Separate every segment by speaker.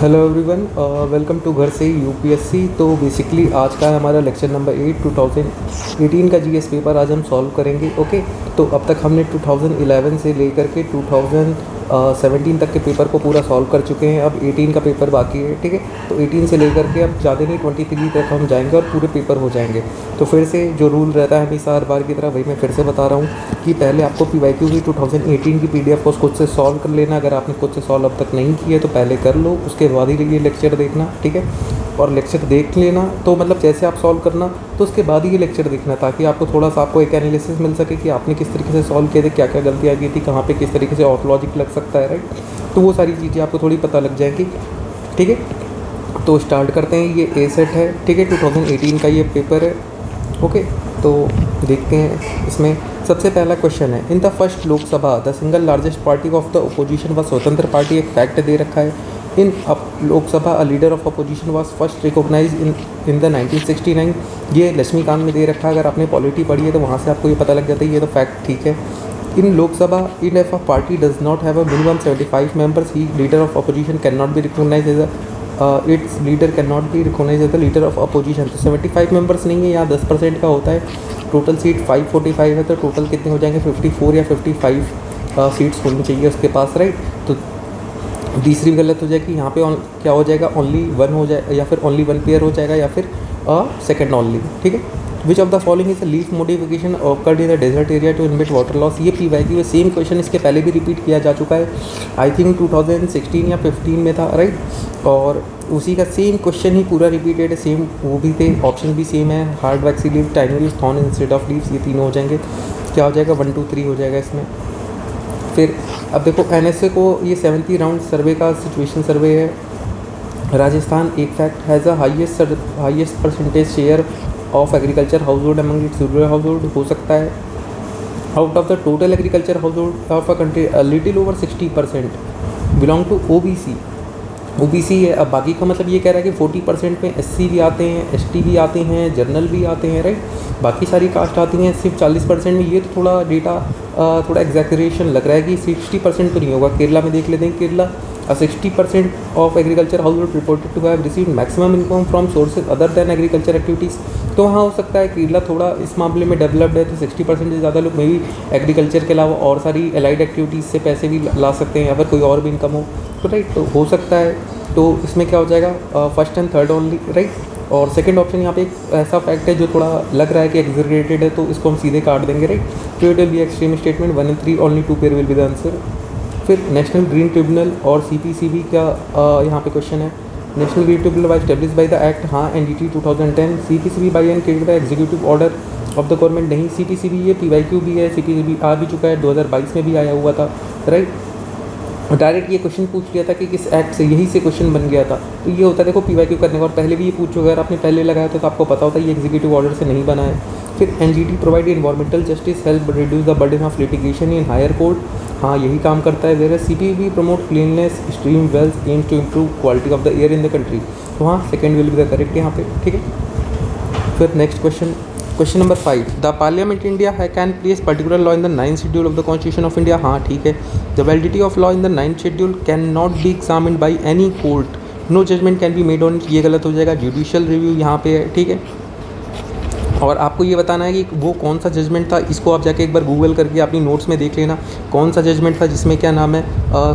Speaker 1: Hello everyone, welcome to घर से UPSC. तो बेसिकली आज का हमारा लेक्चर नंबर 8 2018 का जीएस पेपर आज हम सॉल्व करेंगे। ओके, तो अब तक हमने 2011 से लेकर के 2017 तक के पेपर को पूरा सॉल्व कर चुके हैं। अब 18 का पेपर बाकी है, ठीक है। तो 18 से लेकर के अब ज़्यादा नहीं 23 तक हम जाएंगे और पूरे पेपर हो जाएंगे। तो फिर से जो रूल रहता है हमेशा हर बार की तरह, वही मैं फिर से बता रहा हूँ कि पहले आपको पीवाईक्यू की 2018 की पीडीएफ को खुद से सॉल्व कर लेना। अगर आपने खुद से सॉल्व अब तक नहीं किया तो पहले कर लो, उसके बाद ही ये लेक्चर देखना, ठीक है। और लेक्चर देख लेना तो मतलब जैसे आप सॉल्व करना तो उसके बाद ही ये लेक्चर देखना, ताकि आपको थोड़ा सा आपको एक एनालिसिस मिल सके कि आपने किस तरीके से सॉल्व किए थे, क्या क्या गलतियाँ की थी, कहाँ पे किस तरीके से और लॉजिक लग सकता है, राइट। तो वो सारी चीज़ें आपको थोड़ी पता लग जाएगी, ठीक है। तो स्टार्ट करते हैं। ये ए सेट है, ठीक है, 2018 का ये पेपर है। ओके, तो देखते हैं। इसमें सबसे पहला क्वेश्चन है, in the first Lok Sabha the single largest party of the opposition was Swatantra party. एक फैक्ट दे रखा है, in Lok Sabha a leader of opposition was first recognise in the 1969। ये लक्ष्मीकांत में दे रखा है। अगर आपने पॉलिटी पढ़ी है तो वहाँ से आपको ये पता लग जाता है, ये तो फैक्ट ठीक है। In Lok Sabha in if a party does not have a minimum 75 members, he leader of opposition can not be recognise as its leader can not be recognise as the leader of opposition. तो 75 members नहीं है, यहाँ 10% का होता है। Total seat 545 है, तो total कितने हो जाएंगे 54 या 55 सीट्स होनी चाहिए उसके पास, राइट। तो तीसरी गलत हो जाएगी, यहाँ पे क्या हो जाएगा, ओनली वन हो जाए या फिर ओनली वन पेयर हो जाएगा या फिर सेकेंड ओनली, ठीक है। Which of the following is a leaf modification occurred in the desert area to inhibit water loss. ये पीवाईक्यू है, सेम क्वेश्चन इसके पहले भी रिपीट किया जा चुका है, आई थिंक 2016 या 15 में था, राइट। और उसी का सेम क्वेश्चन ही पूरा रिपीटेड है, सेम वो भी थे, ऑप्शन भी सेम है, hard vaccine leave, tiny leave, thorn instead of leaves, ये तीनों हो जाएंगे। क्या हो जाएगा, 1 2 3 हो जाएगा इसमें। फिर अब देखो एनएसए को ये 70 राउंड सर्वे का सिचुएशन सर्वे है। राजस्थान एक fact has a highest percentage share of agriculture house hold among its rural house hold. हो सकता है out of the total agriculture house hold of a country little over 60% belong to OBC. OBC है। अब बाकी का मतलब ये कह रहा है कि 40% में एससी भी आते हैं, एसटी भी आते हैं, जनरल भी आते हैं, राइट। बाकी सारी कास्ट आती हैं, सिर्फ 40% में। ये तो थोड़ा डेटा थोड़ा एग्जैक्रेशन लग रहा है कि 60% तो नहीं होगा। केरला में देख लेते हैं, Kerala 60% of agriculture house hold reported to have received maximum income from sources other than agriculture activities. तो वहाँ हो सकता है केरला थोड़ा इस मामले में डेवलप्ड है, तो 60% से ज़्यादा लोग मे भी एग्रीकल्चर के अलावा और सारी एलाइड एक्टिविटीज़ से पैसे भी ला सकते हैं या फिर कोई और भी इनकम हो, तो राइट, तो हो सकता है। तो इसमें क्या हो जाएगा, first and third only, right. और सेकंड ऑप्शन यहाँ पे एक ऐसा फैक्ट है जो थोड़ा लग रहा है कि एग्जैगरेटेड है, तो इसको हम सीधे काट देंगे, राइट। तो it will be extreme statement 1 and 3 only 2 pair will be the answer. फिर नेशनल ग्रीन ट्रिब्यूनल और सीपीसीबी का यहाँ पे क्वेश्चन है। National green tribunal was establish by the act, हाँ, NGT 2010। CPCB by and created by executive order of the government, नहीं। CPCB ये PYQ भी है, सीपीसीबी आ भी चुका है, 2022 में भी आया हुआ था, राइट। डायरेक्ट ये क्वेश्चन पूछ लिया था कि किस एक्ट से, यही से क्वेश्चन बन गया था। तो ये होता है, देखो पीवाईक्यू करने का, और पहले भी ये पूछो, अगर आपने पहले लगाया था तो आपको पता होता है ये एग्जीक्यूटिव ऑर्डर से नहीं बना है। फिर NGT provide environmental justice help reduce the burden of litigation in higher court, हाँ, यही काम करता है। Where CPB promote cleanness stream wells aim to improve quality of the air in the country, तो हाँ, second will be the correct यहाँ पे, ठीक है। फिर next question, question number 5, the parliament India can place particular law in the 9th schedule of the constitution of India, हाँ, ठीक है। The validity of law in the 9th schedule can not be examined by any court, no judgement can be made on it, ये गलत हो जाएगा। Judicial review यहाँ पे है, ठीक है। और आपको ये बताना है कि वो कौन सा जजमेंट था, इसको आप जाके एक बार गूगल करके अपनी नोट्स में देख लेना कौन सा जजमेंट था जिसमें क्या नाम है,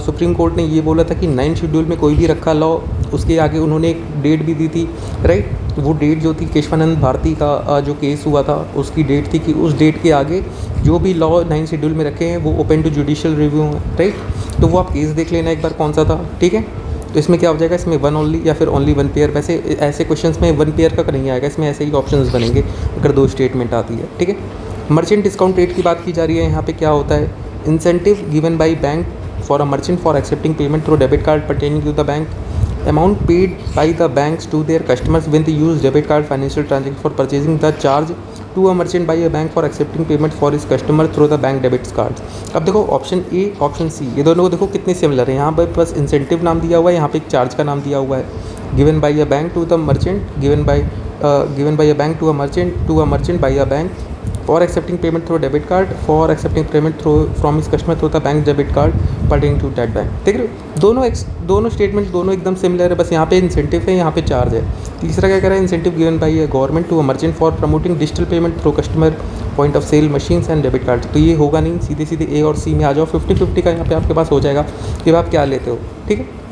Speaker 1: सुप्रीम कोर्ट ने ये बोला था कि 9th शेड्यूल में कोई भी रखा लॉ, उसके आगे उन्होंने एक डेट भी दी थी, राइट। वो डेट जो थी केशवानंद भारती का जो केस हुआ था उसकी डेट थी कि उस डेट के आगे जो भी लॉ 9th शेड्यूल में रखे हैं वो ओपन टू जुडिशियल रिव्यू हैं, राइट। तो वो आप केस देख लेना एक बार कौन सा था, ठीक है। तो इसमें क्या हो जाएगा, इसमें 1 ओनली या फिर ओनली 1 पेयर। वैसे ऐसे क्वेश्चंस में 1 पेयर का नहीं आएगा, इसमें ऐसे ही ऑप्शंस बनेंगे अगर 2 स्टेटमेंट आती है, ठीक है। मर्चेंट डिस्काउंट रेट की बात की जा रही है, यहाँ पे क्या होता है, incentive given by bank for a merchant for accepting payment through debit card pertaining to the bank, amount paid by the banks to their customers when they use debit card financial transaction for purchasing, the charge to a merchant by a bank for accepting payment for his customer through the bank debit cards। अब देखो option A option C ये दोनों को देखो कितने similar है। यहाँ पर बस इंसेंटिव नाम दिया हुआ है, यहाँ पे एक चार्ज का नाम दिया हुआ है। Given by a bank to the merchant, given by a bank to a merchant by a bank, for accepting payment through debit card, for accepting payment through from is customer through the bank debit card pertaining to that bank. देख रहे हो दोनों statement दोनों एकदम similar है, बस यहाँ पे इंसेंटिव है, यहाँ पे चार्ज है। तीसरा क्या कह रहा है, इंसेंटिव गिवन बाई है government to a merchant for promoting digital payment through customer point of sale machines and debit card. तो ये होगा नहीं, सीधे सीधे ए और सी में आ जाओ। 50-50 का यहाँ पे आपके पास हो जाएगा कि आप क्या लेते हो, ठीक है।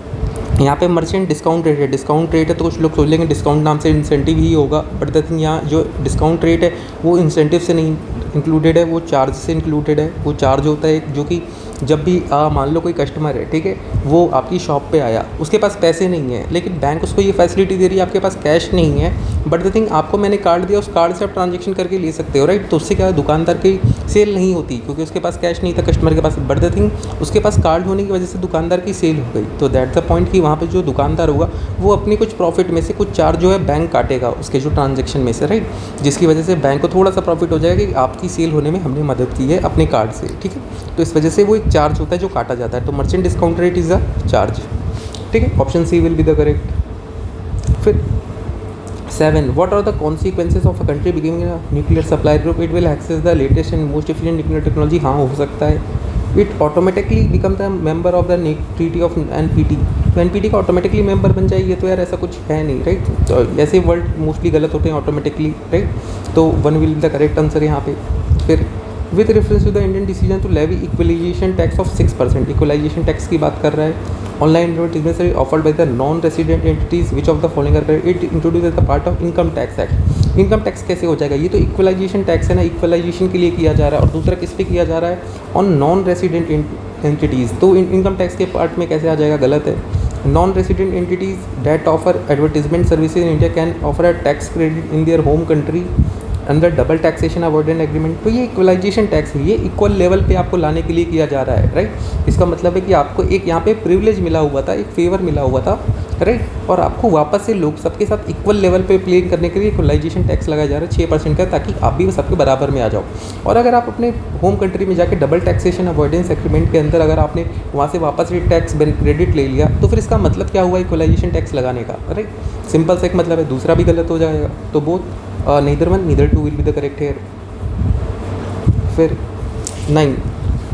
Speaker 1: यहाँ पे मर्चेंट डिस्काउंट रेट है, डिस्काउंट रेट है तो कुछ लोग सोच लेंगे डिस्काउंट नाम से इंसेंटिव ही होगा, बट द थिंग यहाँ जो डिस्काउंट रेट है वो इंसेंटिव से नहीं इंक्लूडेड है, वो चार्ज से इंक्लूडेड है। वो चार्ज होता है जो कि जब भी मान लो कोई कस्टमर है, ठीक है, वो आपकी शॉप पे आया, उसके पास पैसे नहीं है, लेकिन बैंक उसको ये फैसिलिटी दे रही है, आपके पास कैश नहीं है, बट द थिंग आपको मैंने कार्ड दिया, उस कार्ड से आप ट्रांजेक्शन करके ले सकते हो, राइट। तो उससे क्या दुकानदार की सेल नहीं होती क्योंकि उसके पास कैश नहीं था कस्टमर के पास, बट द थिंग उसके पास कार्ड होने की वजह से दुकानदार की सेल हो गई। तो दैट द पॉइंट कि वहाँ पर जो दुकानदार होगा वो अपनी कुछ प्रॉफिट में से कुछ चार्ज जो है बैंक काटेगा उसके जो ट्रांजेक्शन में से, राइट, जिसकी वजह से बैंक को थोड़ा सा प्रॉफिट हो जाएगा कि आपकी सेल होने में हमने मदद की है अपने कार्ड से, ठीक है। तो इस वजह से वो एक चार्ज होता है जो काटा जाता है। तो merchant discount rate is a charge, ठीक है। Option C will be the correct. फिर 7, what are the consequences of a country becoming a nuclear supply group? It will access the latest and most efficient nuclear technology. हाँ, हो सकता है। It automatically become the member of the treaty of NPT. तो NPT का automatically member बन जाएगी, ये तो यार ऐसा कुछ है नहीं, राइट। तो ऐसे वर्ड मोस्टली गलत होते हैं ऑटोमेटिकली, राइट। तो 1 will be the correct answer यहाँ पे। फिर with reference to the Indian decision to levy equalisation tax of 6%, equalisation tax की बात कर रहा है। Online advertisement offered by the non resident entities which of the following are correct? It introduce as the part of income tax act. Income tax कैसे हो जाएगा? ये तो इक्वलाइजेशन टैक्स है ना, इक्वलाइजेशन के लिए किया जा रहा है, और दूसरा किस पे किया जा रहा है? On non resident entities. तो इनकम टैक्स के पार्ट में कैसे आ जाएगा? गलत है। Non resident entities that offer advertisement services in India can offer a tax credit in their home country under double taxation avoidance agreement. तो ये इक्वलाइजेशन टैक्स है, ये इक्वल लेवल पे आपको लाने के लिए किया जा रहा है, राइट। इसका मतलब है कि आपको एक यहाँ पे प्रिविलेज मिला हुआ था, एक फेवर मिला हुआ था, राइट, और आपको वापस से लोग सबके साथ इक्वल लेवल पे प्ले करने के लिए इक्वलाइजेशन टैक्स लगाया जा रहा है 6% का, ताकि आप भी सबके बराबर में आ जाओ। और अगर आप अपने होम कंट्री में जाके डबल टैक्सेशन अवॉइडेंस एग्रीमेंट के अंदर अगर आपने वहाँ से वापस से टैक्स क्रेडिट ले लिया, तो फिर इसका मतलब क्या हुआ इक्वलाइजेशन टैक्स लगाने का, राइट। सिंपल सा एक मतलब है, दूसरा भी गलत हो जाएगा। तो both neither 1 neither 2 will be the correct here. फिर 9,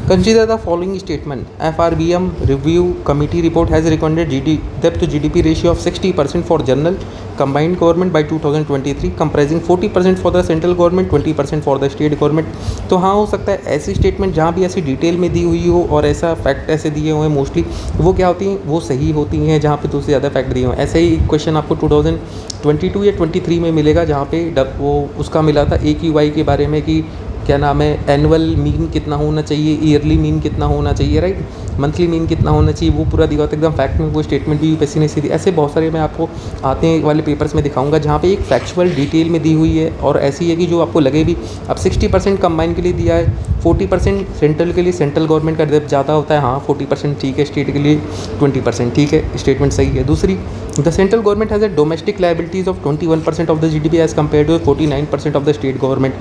Speaker 1: consider the following statement. FRBM review committee report has recommended debt to GDP ratio of 60% for general combined government by 2023, comprising 40% for the central government, 20% for the state government. तो हाँ, हो सकता है ऐसी statement जहाँ भी ऐसी डिटेल में दी हुई हो और ऐसा फैक्ट ऐसे दिए हुए हैं, मोस्टली वो क्या होती हैं, वो सही होती हैं जहाँ पे दो से ज़्यादा फैक्ट दिए हुए हैं। ऐसे ही क्वेश्चन आपको 2022 या 23 में मिलेगा, जहाँ पे वो उसका मिला था AQI के बारे में कि क्या नाम है, एनुअल मीन कितना होना चाहिए, ईयरली मीन कितना होना चाहिए, राइट, मंथली मीन कितना होना चाहिए, वो पूरा दिखा होता है एकदम फैक्ट में। वो स्टेटमेंट भी यूपीएससी ने सीधी, ऐसे बहुत सारे मैं आपको आते हैं वाले पेपर्स में दिखाऊंगा जहाँ पे एक फैक्चुअल डिटेल में दी हुई है, और ऐसी है कि जो आपको लगे भी। अब 60% कंबाइन के लिए दिया है, 40% सेंट्रल के लिए, सेंट्रल गवर्नमेंट का डेब्ट ज़्यादा होता है, हाँ 40% ठीक है, स्टेट के लिए 20% ठीक है, स्टेटमेंट सही है। दूसरी, the central government has a domestic liabilities of 21% of the GDP as compare to 49% of the state government.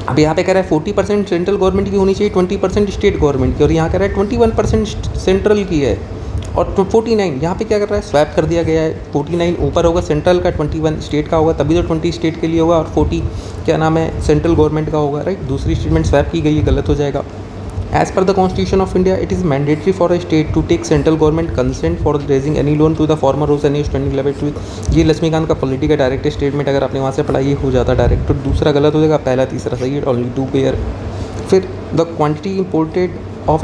Speaker 1: अब यहाँ पे कह रहा है 40% सेंट्रल गवर्नमेंट की होनी चाहिए, 20% स्टेट गवर्नमेंट की, और यहाँ कह रहा है 21% सेंट्रल की है और 49 यहाँ पे क्या कर रहा है, स्वैप कर दिया गया है। 49 ऊपर होगा सेंट्रल का, 21 स्टेट का होगा, तभी तो 20 स्टेट के लिए होगा, और 40 क्या नाम है, सेंट्रल गवर्नमेंट का होगा, राइट। दूसरी स्टेटमेंट स्वैप की गई है, गलत हो जाएगा। As per the Constitution of India, it is mandatory for a state to take central government consent for raising any loan to the former rules and standing liability with। ये लक्ष्मीकांत का polity का direct statement, अगर आपने वहाँ से पढ़ा ये हो जाता डायरेक्ट। तो दूसरा गलत हो जाएगा, पहला तीसरा सही है, ओनली 2 पेयर। फिर the quantity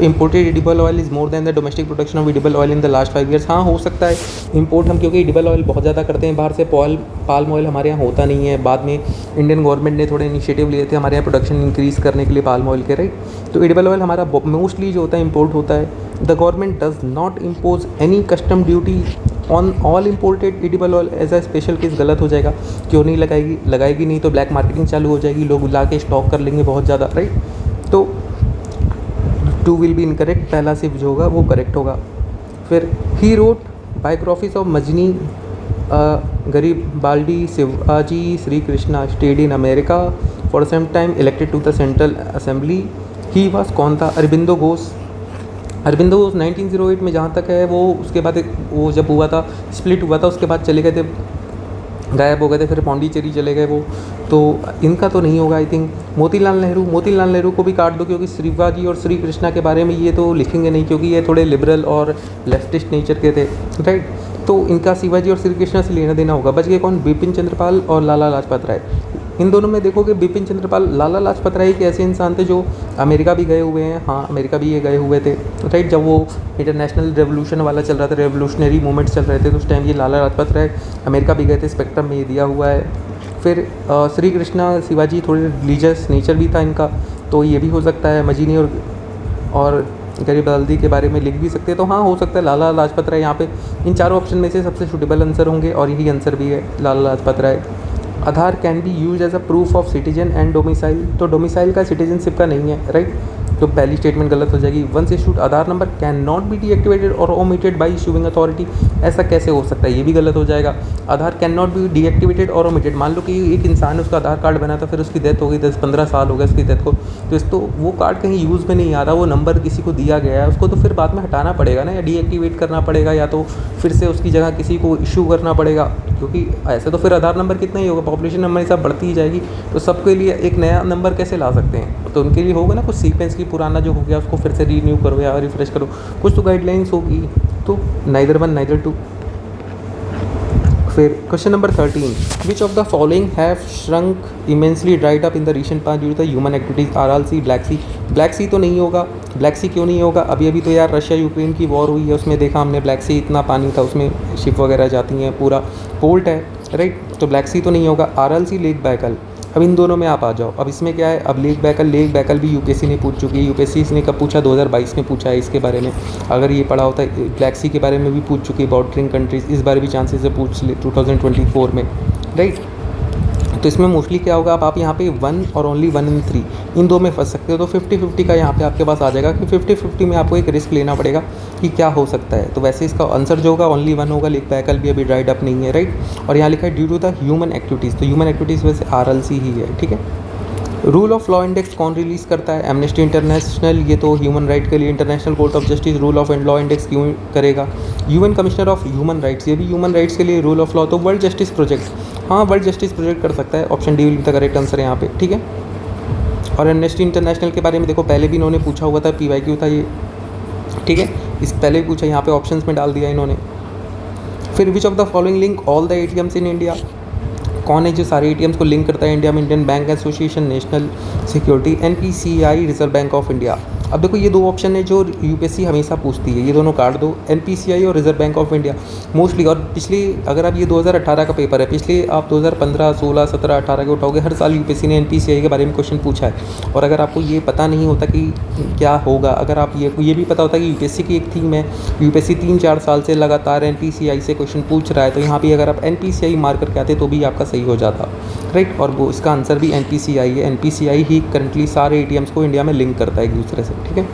Speaker 1: imported edible oil is more than the domestic production of edible oil in the last 5 years। हाँ, हो सकता है इंपोर्ट हम, क्योंकि edible oil बहुत ज़्यादा करते हैं बाहर से, पाल्म ऑयल हमारे यहाँ होता नहीं है। बाद में इंडियन गवर्नमेंट ने थोड़े इनिशिएटिव लिए थे हमारे यहाँ प्रोडक्शन इंक्रीज़ करने के लिए पाल्म ऑयल के, राइट। तो edible oil हमारा मोस्टली जो होता है इम्पोर्ट होता है। The government does not impose any custom duty on all imported edible oil as a special case, गलत हो जाएगा। क्यों नहीं लगाएगी नहीं तो ब्लैक मार्केटिंग चालू हो जाएगी, लोग ला के स्टॉक कर लेंगे बहुत ज़्यादा, राइट। तो 2 विल बी इनकरेक्ट, पहला सिर्फ जो होगा वो करेक्ट होगा। फिर he wrote biographies of Mazzini, Garibaldi, Shivaji, Shri Krishna stayed in America for some time, elected to the central assembly. He was कौन था? अरबिंदो घोष। 1908 में जहाँ तक है वो, उसके बाद वो जब हुआ था, स्प्लिट हुआ था, उसके बाद चले गए थे गायब हो गए थे, फिर पौंडीचेरी चले गए वो, तो इनका तो नहीं होगा आई थिंक। मोतीलाल नेहरू को भी काट दो, क्योंकि शिवाजी और श्री कृष्णा के बारे में ये तो लिखेंगे नहीं, क्योंकि ये थोड़े लिबरल और लेफ्टिस्ट नेचर के थे, राइट। तो इनका शिवाजी और श्री कृष्णा से लेना देना होगा। बच गए कौन? बिपिन चंद्रपाल और लाला लाजपत राय। इन दोनों में देखोगे बिपिन चंद्रपाल, लाला लाजपत राय एक ऐसे इंसान थे जो अमेरिका भी गए हुए हैं, हाँ अमेरिका भी ये गए हुए थे, राइट। जब वो इंटरनेशनल रेवोल्यूशन वाला चल रहा था, रेवोल्यूशनरी मूवमेंट्स चल रहे थे, तो उस टाइम ये लाला लाजपत राय अमेरिका भी गए थे, स्पेक्ट्रम में ये दिया हुआ है। फिर श्री कृष्णा शिवाजी थोड़े रिलीजियस नेचर भी था इनका, तो ये भी हो सकता है। मजीनी और गरीबल्दी के बारे में लिख भी सकते हैं, तो हाँ हो सकता है लाला लाजपत राय यहाँ पे इन चारों ऑप्शन में से सबसे सूटेबल आंसर होंगे, और यही आंसर भी है, Lala Lajpat Rai. Aadhaar can be use as a proof of citizen and domicile, तो डोमिसाइल का सिटीजनशिप का नहीं है, राइट, तो पहली स्टेटमेंट गलत हो जाएगी। Once issued Aadhaar number can not be deactivated और ओमिटेड बाई इशूइंग अथॉरिटी, ऐसा कैसे हो सकता है, ये भी गलत हो जाएगा। आधार कैन नॉट बी डीएक्टिवेटेड और ओमिटेड, मान लो कि एक इंसान है, उसका आधार कार्ड बना था, फिर उसकी डेथ हो गई, 10-15 साल हो गए उसकी डेथ को, तो वो कार्ड कहीं यूज़ में नहीं आ रहा, वो नंबर किसी को दिया गया है, उसको तो फिर बाद में हटाना पड़ेगा ना, या डीएक्टिवेट करना पड़ेगा, या तो फिर से उसकी जगह किसी को इशू करना पड़ेगा, क्योंकि ऐसे तो फिर आधार नंबर कितना ही होगा, पॉपुलेशन नंबर हिसाब बढ़ती ही जाएगी, तो सबके लिए एक नया नंबर कैसे ला सकते हैं, तो उनके लिए होगा ना कुछ सीक्वेंस की, पुराना जो हो गया उसको फिर से रीन्यू करो या रिफ्रेश करो, कुछ तो गाइडलाइंस होगी, तो नाइदर 1 नाइदर 2। फिर question number 13, which of the following have shrunk immensely dried up in the recent past due to the human activities, Aral sea, black sea. Black sea तो नहीं होगा, ब्लैक सी क्यों नहीं होगा, अभी अभी तो यार रशिया यूक्रेन की वॉर हुई है, उसमें देखा हमने ब्लैक सी इतना पानी था, उसमें शिप वगैरह जाती हैं, पूरा पोर्ट है, राइट, तो ब्लैक सी तो नहीं होगा। आरएल सी, लेक बैकल। अब इन दोनों में आप आ जाओ, अब इसमें क्या है, अब लेक बैकल भी यूपीएससी ने पूछ चुकी है, यूपीएससी इसने कब पूछा, 2022 में पूछा है इसके बारे में, अगर ये पढ़ा होता है। ब्लैक सी के बारे में भी पूछ चुकी है, बॉर्डरिंग कंट्रीज़, इस बार भी चांसेस है पूछ ले 2024 में, राइट। तो इसमें मोस्टली क्या होगा, आप यहाँ पे 1 और ओनली 1 एंड 3 इन दो में फंस सकते हो, तो 50-50 का यहाँ पे आपके पास आ जाएगा कि 50-50 में आपको एक रिस्क लेना पड़ेगा कि क्या हो सकता है। तो वैसे इसका आंसर जो होगा ओनली 1 होगा, लेक बैकल भी अभी ड्राइड अप नहीं है, राइट। और यहाँ लिखा है due to the human activities, तो ह्यूमन एक्टिविटीज़ वैसे आरएलसी ही है, ठीक है। रूल ऑफ लॉ इंडेक्स कौन रिलीज़ करता है, एमनेस्टी इंटरनेशनल, ये तो ह्यूमन राइट के लिए। International court of justice rule of law index क्यों करेगा, UN commissioner of human rights, ये भी ह्यूमन राइट्स के लिए रूल ऑफ लॉ। तो वर्ल्ड जस्टिस प्रोजेक्ट, हाँ वर्ल्ड जस्टिस प्रोजेक्ट कर सकता है, option D will be the correct answer यहाँ पे, ठीक है। और एमनेस्टी इंटरनेशनल के बारे में देखो, पहले भी इन्होंने पूछा हुआ था, PYQ था ये, ठीक है, इस पहले भी पूछा, यहाँ पे ऑप्शंस में डाल दिया इन्होंने। फिर which of the following link all the ATMs in India, कौन है जो सारे ATMs को लिंक करता है इंडिया में, Indian bank association, national security, NPCI, reserve bank of India. अब देखो ये दो ऑप्शन है जो यूपीएससी हमेशा पूछती है, ये दोनों काट दो, NPCI और reserve bank of India mostly. और पिछले, अगर आप ये 2018 का पेपर है, पिछले आप 2015, 16, 17, 18 के उठाओगे, हर साल यूपीएससी ने NPCI के बारे में क्वेश्चन पूछा है। और अगर आपको ये पता नहीं होता कि क्या होगा, अगर आप ये भी पता होता कि यूपीएससी की एक थीम है, यूपीएससी 3-4 साल से लगातार NPCI से क्वेश्चन पूछ रहा है, तो यहाँ पर अगर आप NPCI मार करके आते तो भी आपका सही हो जाता, राइट। और वो इसका आंसर भी NPCI है, NPCI ही करंटली सारे ATMs को इंडिया में लिंक करता है एक दूसरे से, ठीक है।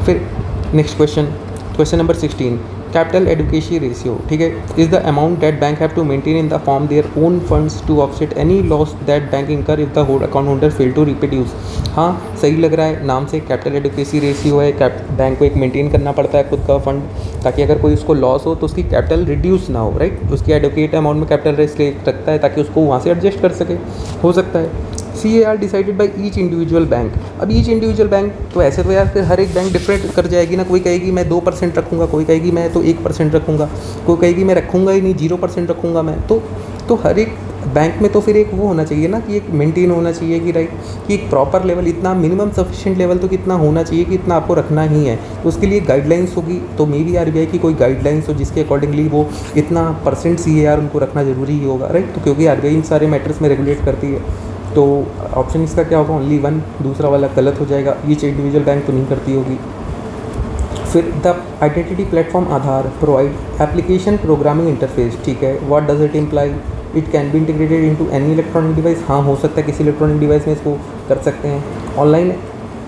Speaker 1: फिर next question number 16, capital adequacy ratio, ठीक है, is the amount that bank have to maintain in the form their own funds to offset any loss that bank incur if the account holder fail to reproduce. हाँ सही लग रहा है, नाम से capital adequacy ratio है, bank को एक मेंटेन करना पड़ता है खुद का फंड, ताकि अगर कोई उसको लॉस हो तो उसकी कैपिटल रिड्यूस ना हो, राइट। उसकी एडुकेट अमाउंट में कैपिटल रेस रखता है ताकि उसको वहाँ से एडजस्ट कर सके, हो सकता है। CAR decided by each individual bank, अब ईच इंडिविजुअल बैंक तो ऐसे तो यार फिर हर एक बैंक डिफरेंट कर जाएगी ना, कोई कहेगी मैं 2% रखूँगा, कोई कहेगी मैं तो 1% रखूँगा, कोई कहेगी मैं रखूँगा ही नहीं 0% रखूँगा मैं, तो हर एक बैंक में तो फिर एक वो होना चाहिए ना कि एक मेंटेन होना चाहिए कि राइट, कि एक प्रॉपर लेवल, इतना मिनिमम सफिशिएंट लेवल तो कितना होना चाहिए कि इतना आपको रखना ही है, तो उसके लिए गाइडलाइंस होगी। तो मे बी RBI की कोई गाइडलाइंस हो जिसके अकॉर्डिंगली वो इतना % CAR उनको रखना ज़रूरी ही होगा, राइट। तो क्योंकि RBI इन सारे मैटर्स में रेगुलेट करती है, तो ऑप्शन इसका क्या होगा, ओनली 1, दूसरा वाला गलत हो जाएगा, ईच इंडिविजुअल बैंक तो नहीं करती होगी। फिर the identity platform Aadhaar provide application programming interface, ठीक है, what does it imply, it can be integrated into any electronic device, हाँ हो सकता है किसी इलेक्ट्रॉनिक डिवाइस में इसको कर सकते हैं। Online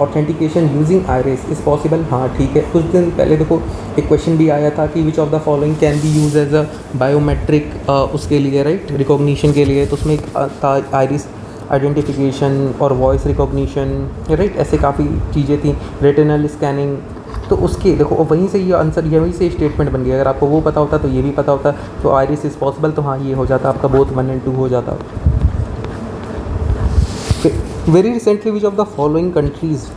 Speaker 1: authentication using iris is possible, हाँ ठीक है। कुछ दिन पहले देखो एक क्वेश्चन भी आया था कि which of the following can be use as a biometric, उसके लिए राइट, रिकॉग्निशन के लिए, तो उसमें था आइरिस आइडेंटिफिकेशन और वॉइस रिकॉग्निशन, राइट, ऐसे काफ़ी चीज़ें थी, रेटिनल स्कैनिंग, तो उसके देखो वहीं से ये आंसर, ये वहीं से स्टेटमेंट बन गया। अगर आपको वो पता होता तो ये भी पता होता, तो आयरिस इज़ पॉसिबल, तो हाँ ये हो जाता आपका बोथ 1 and 2 हो जाता। Very recently which of the following countries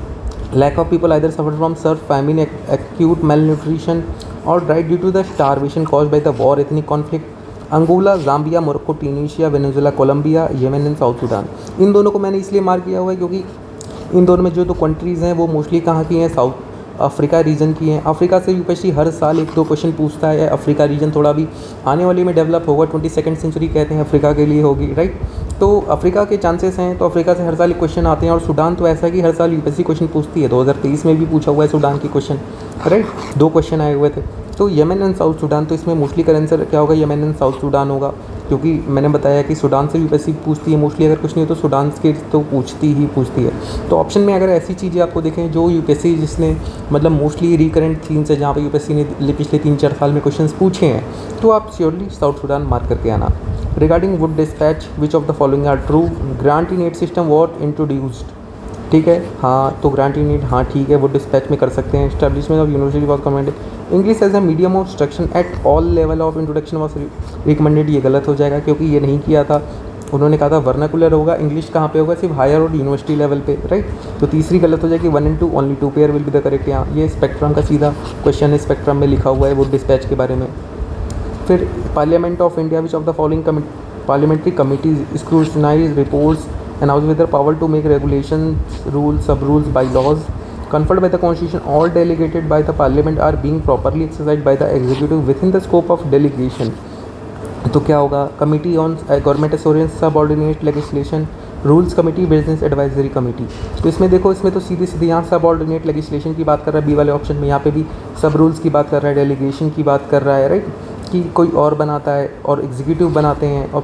Speaker 1: lack of people either suffer from surf, famine, acute malnutrition or died due to the starvation caused by the war, ethnic conflict? Angola, Zambia, Morocco, Tunisia, Venezuela, Colombia, Yemen and south Sudan. इन दोनों को मैंने इसलिए mark किया हुआ है क्योंकि इन दोनों में जो तो कंट्रीज़ हैं वो मोस्टली कहाँ की हैं, साउथ अफ्रीका रीजन की हैं। अफ्रीका से यूपीएससी हर साल 1-2 क्वेश्चन पूछता है। अफ्रीका रीजन थोड़ा भी आने वाले में डेवलप होगा, 22nd सेंचुरी कहते हैं अफ्रीका के लिए होगी, राइट। तो अफ्रीका के चांसेस हैं, तो अफ्रीका से हर साल क्वेश्चन आते हैं। और सूडान तो ऐसा है कि हर साल यूपीएससी क्वेश्चन पूछती है, 2023 में भी पूछा हुआ है सूडान की क्वेश्चन, राइट, 2 क्वेश्चन आए हुए थे। तो येमेन एंड साउथ सूडान, तो इसमें मोस्टली का आंसर क्या होगा, येमेन एंड साउथ सूडान होगा, क्योंकि मैंने बताया कि सूडान से यूपीएससी पूछती है मोस्टली, अगर कुछ नहीं तो सूडान के तो पूछती है। तो ऑप्शन में अगर ऐसी चीज़ें आपको देखें जो यूपीएससी जिसने मतलब मोस्टली रिकरेंट थीम्स है, जहाँ पे यूपीएससी ने पिछले 3-4 साल में क्वेश्चन पूछे हैं, तो आप श्योरली साउथ सूडान मार्क करके आना। Regarding Wood despatch which of the following are true? Grant in aid system what introduced, ठीक है, हाँ, तो ग्रांट इन एड, हाँ ठीक है, वो डिस्पैच में कर सकते हैं। Establishment of university was commended, English as a medium of instruction at all level of introduction was recommended, ये गलत हो जाएगा क्योंकि ये नहीं किया था। उन्होंने कहा था वर्नाकुलर होगा, इंग्लिश कहाँ पे होगा, सिर्फ हायर और यूनिवर्सिटी लेवल पे, राइट। तो तीसरी गलत हो जाएगी, 1 and 2 only 2 pair will be the correct. यहाँ ये स्पेक्ट्रम का सीधा क्वेश्चन है, स्पेक्ट्रम में लिखा हुआ है वो डिस्पैच के बारे में। फिर parliament of India which of the following parliamentary committees scrutinize reports announced with the power to make regulations, rules, sub-rules, bylaws conferred by the constitution, all delegated by the parliament are being properly exercised by the executive within the scope of delegation. तो क्या होगा, committee on government assurance subordinate legislation, rules committee, business advisory committee. तो इसमें देखो, इसमें तो सीधी सीधी यहाँ subordinate legislation की बात कर रहा है बी वाले ऑप्शन में, यहाँ पे भी सब रूल्स की बात कर रहा है, डेलीगेशन की बात कर रहा है, राइट, कि कोई और बनाता है और एग्जीक्यूटिव बनाते हैं। और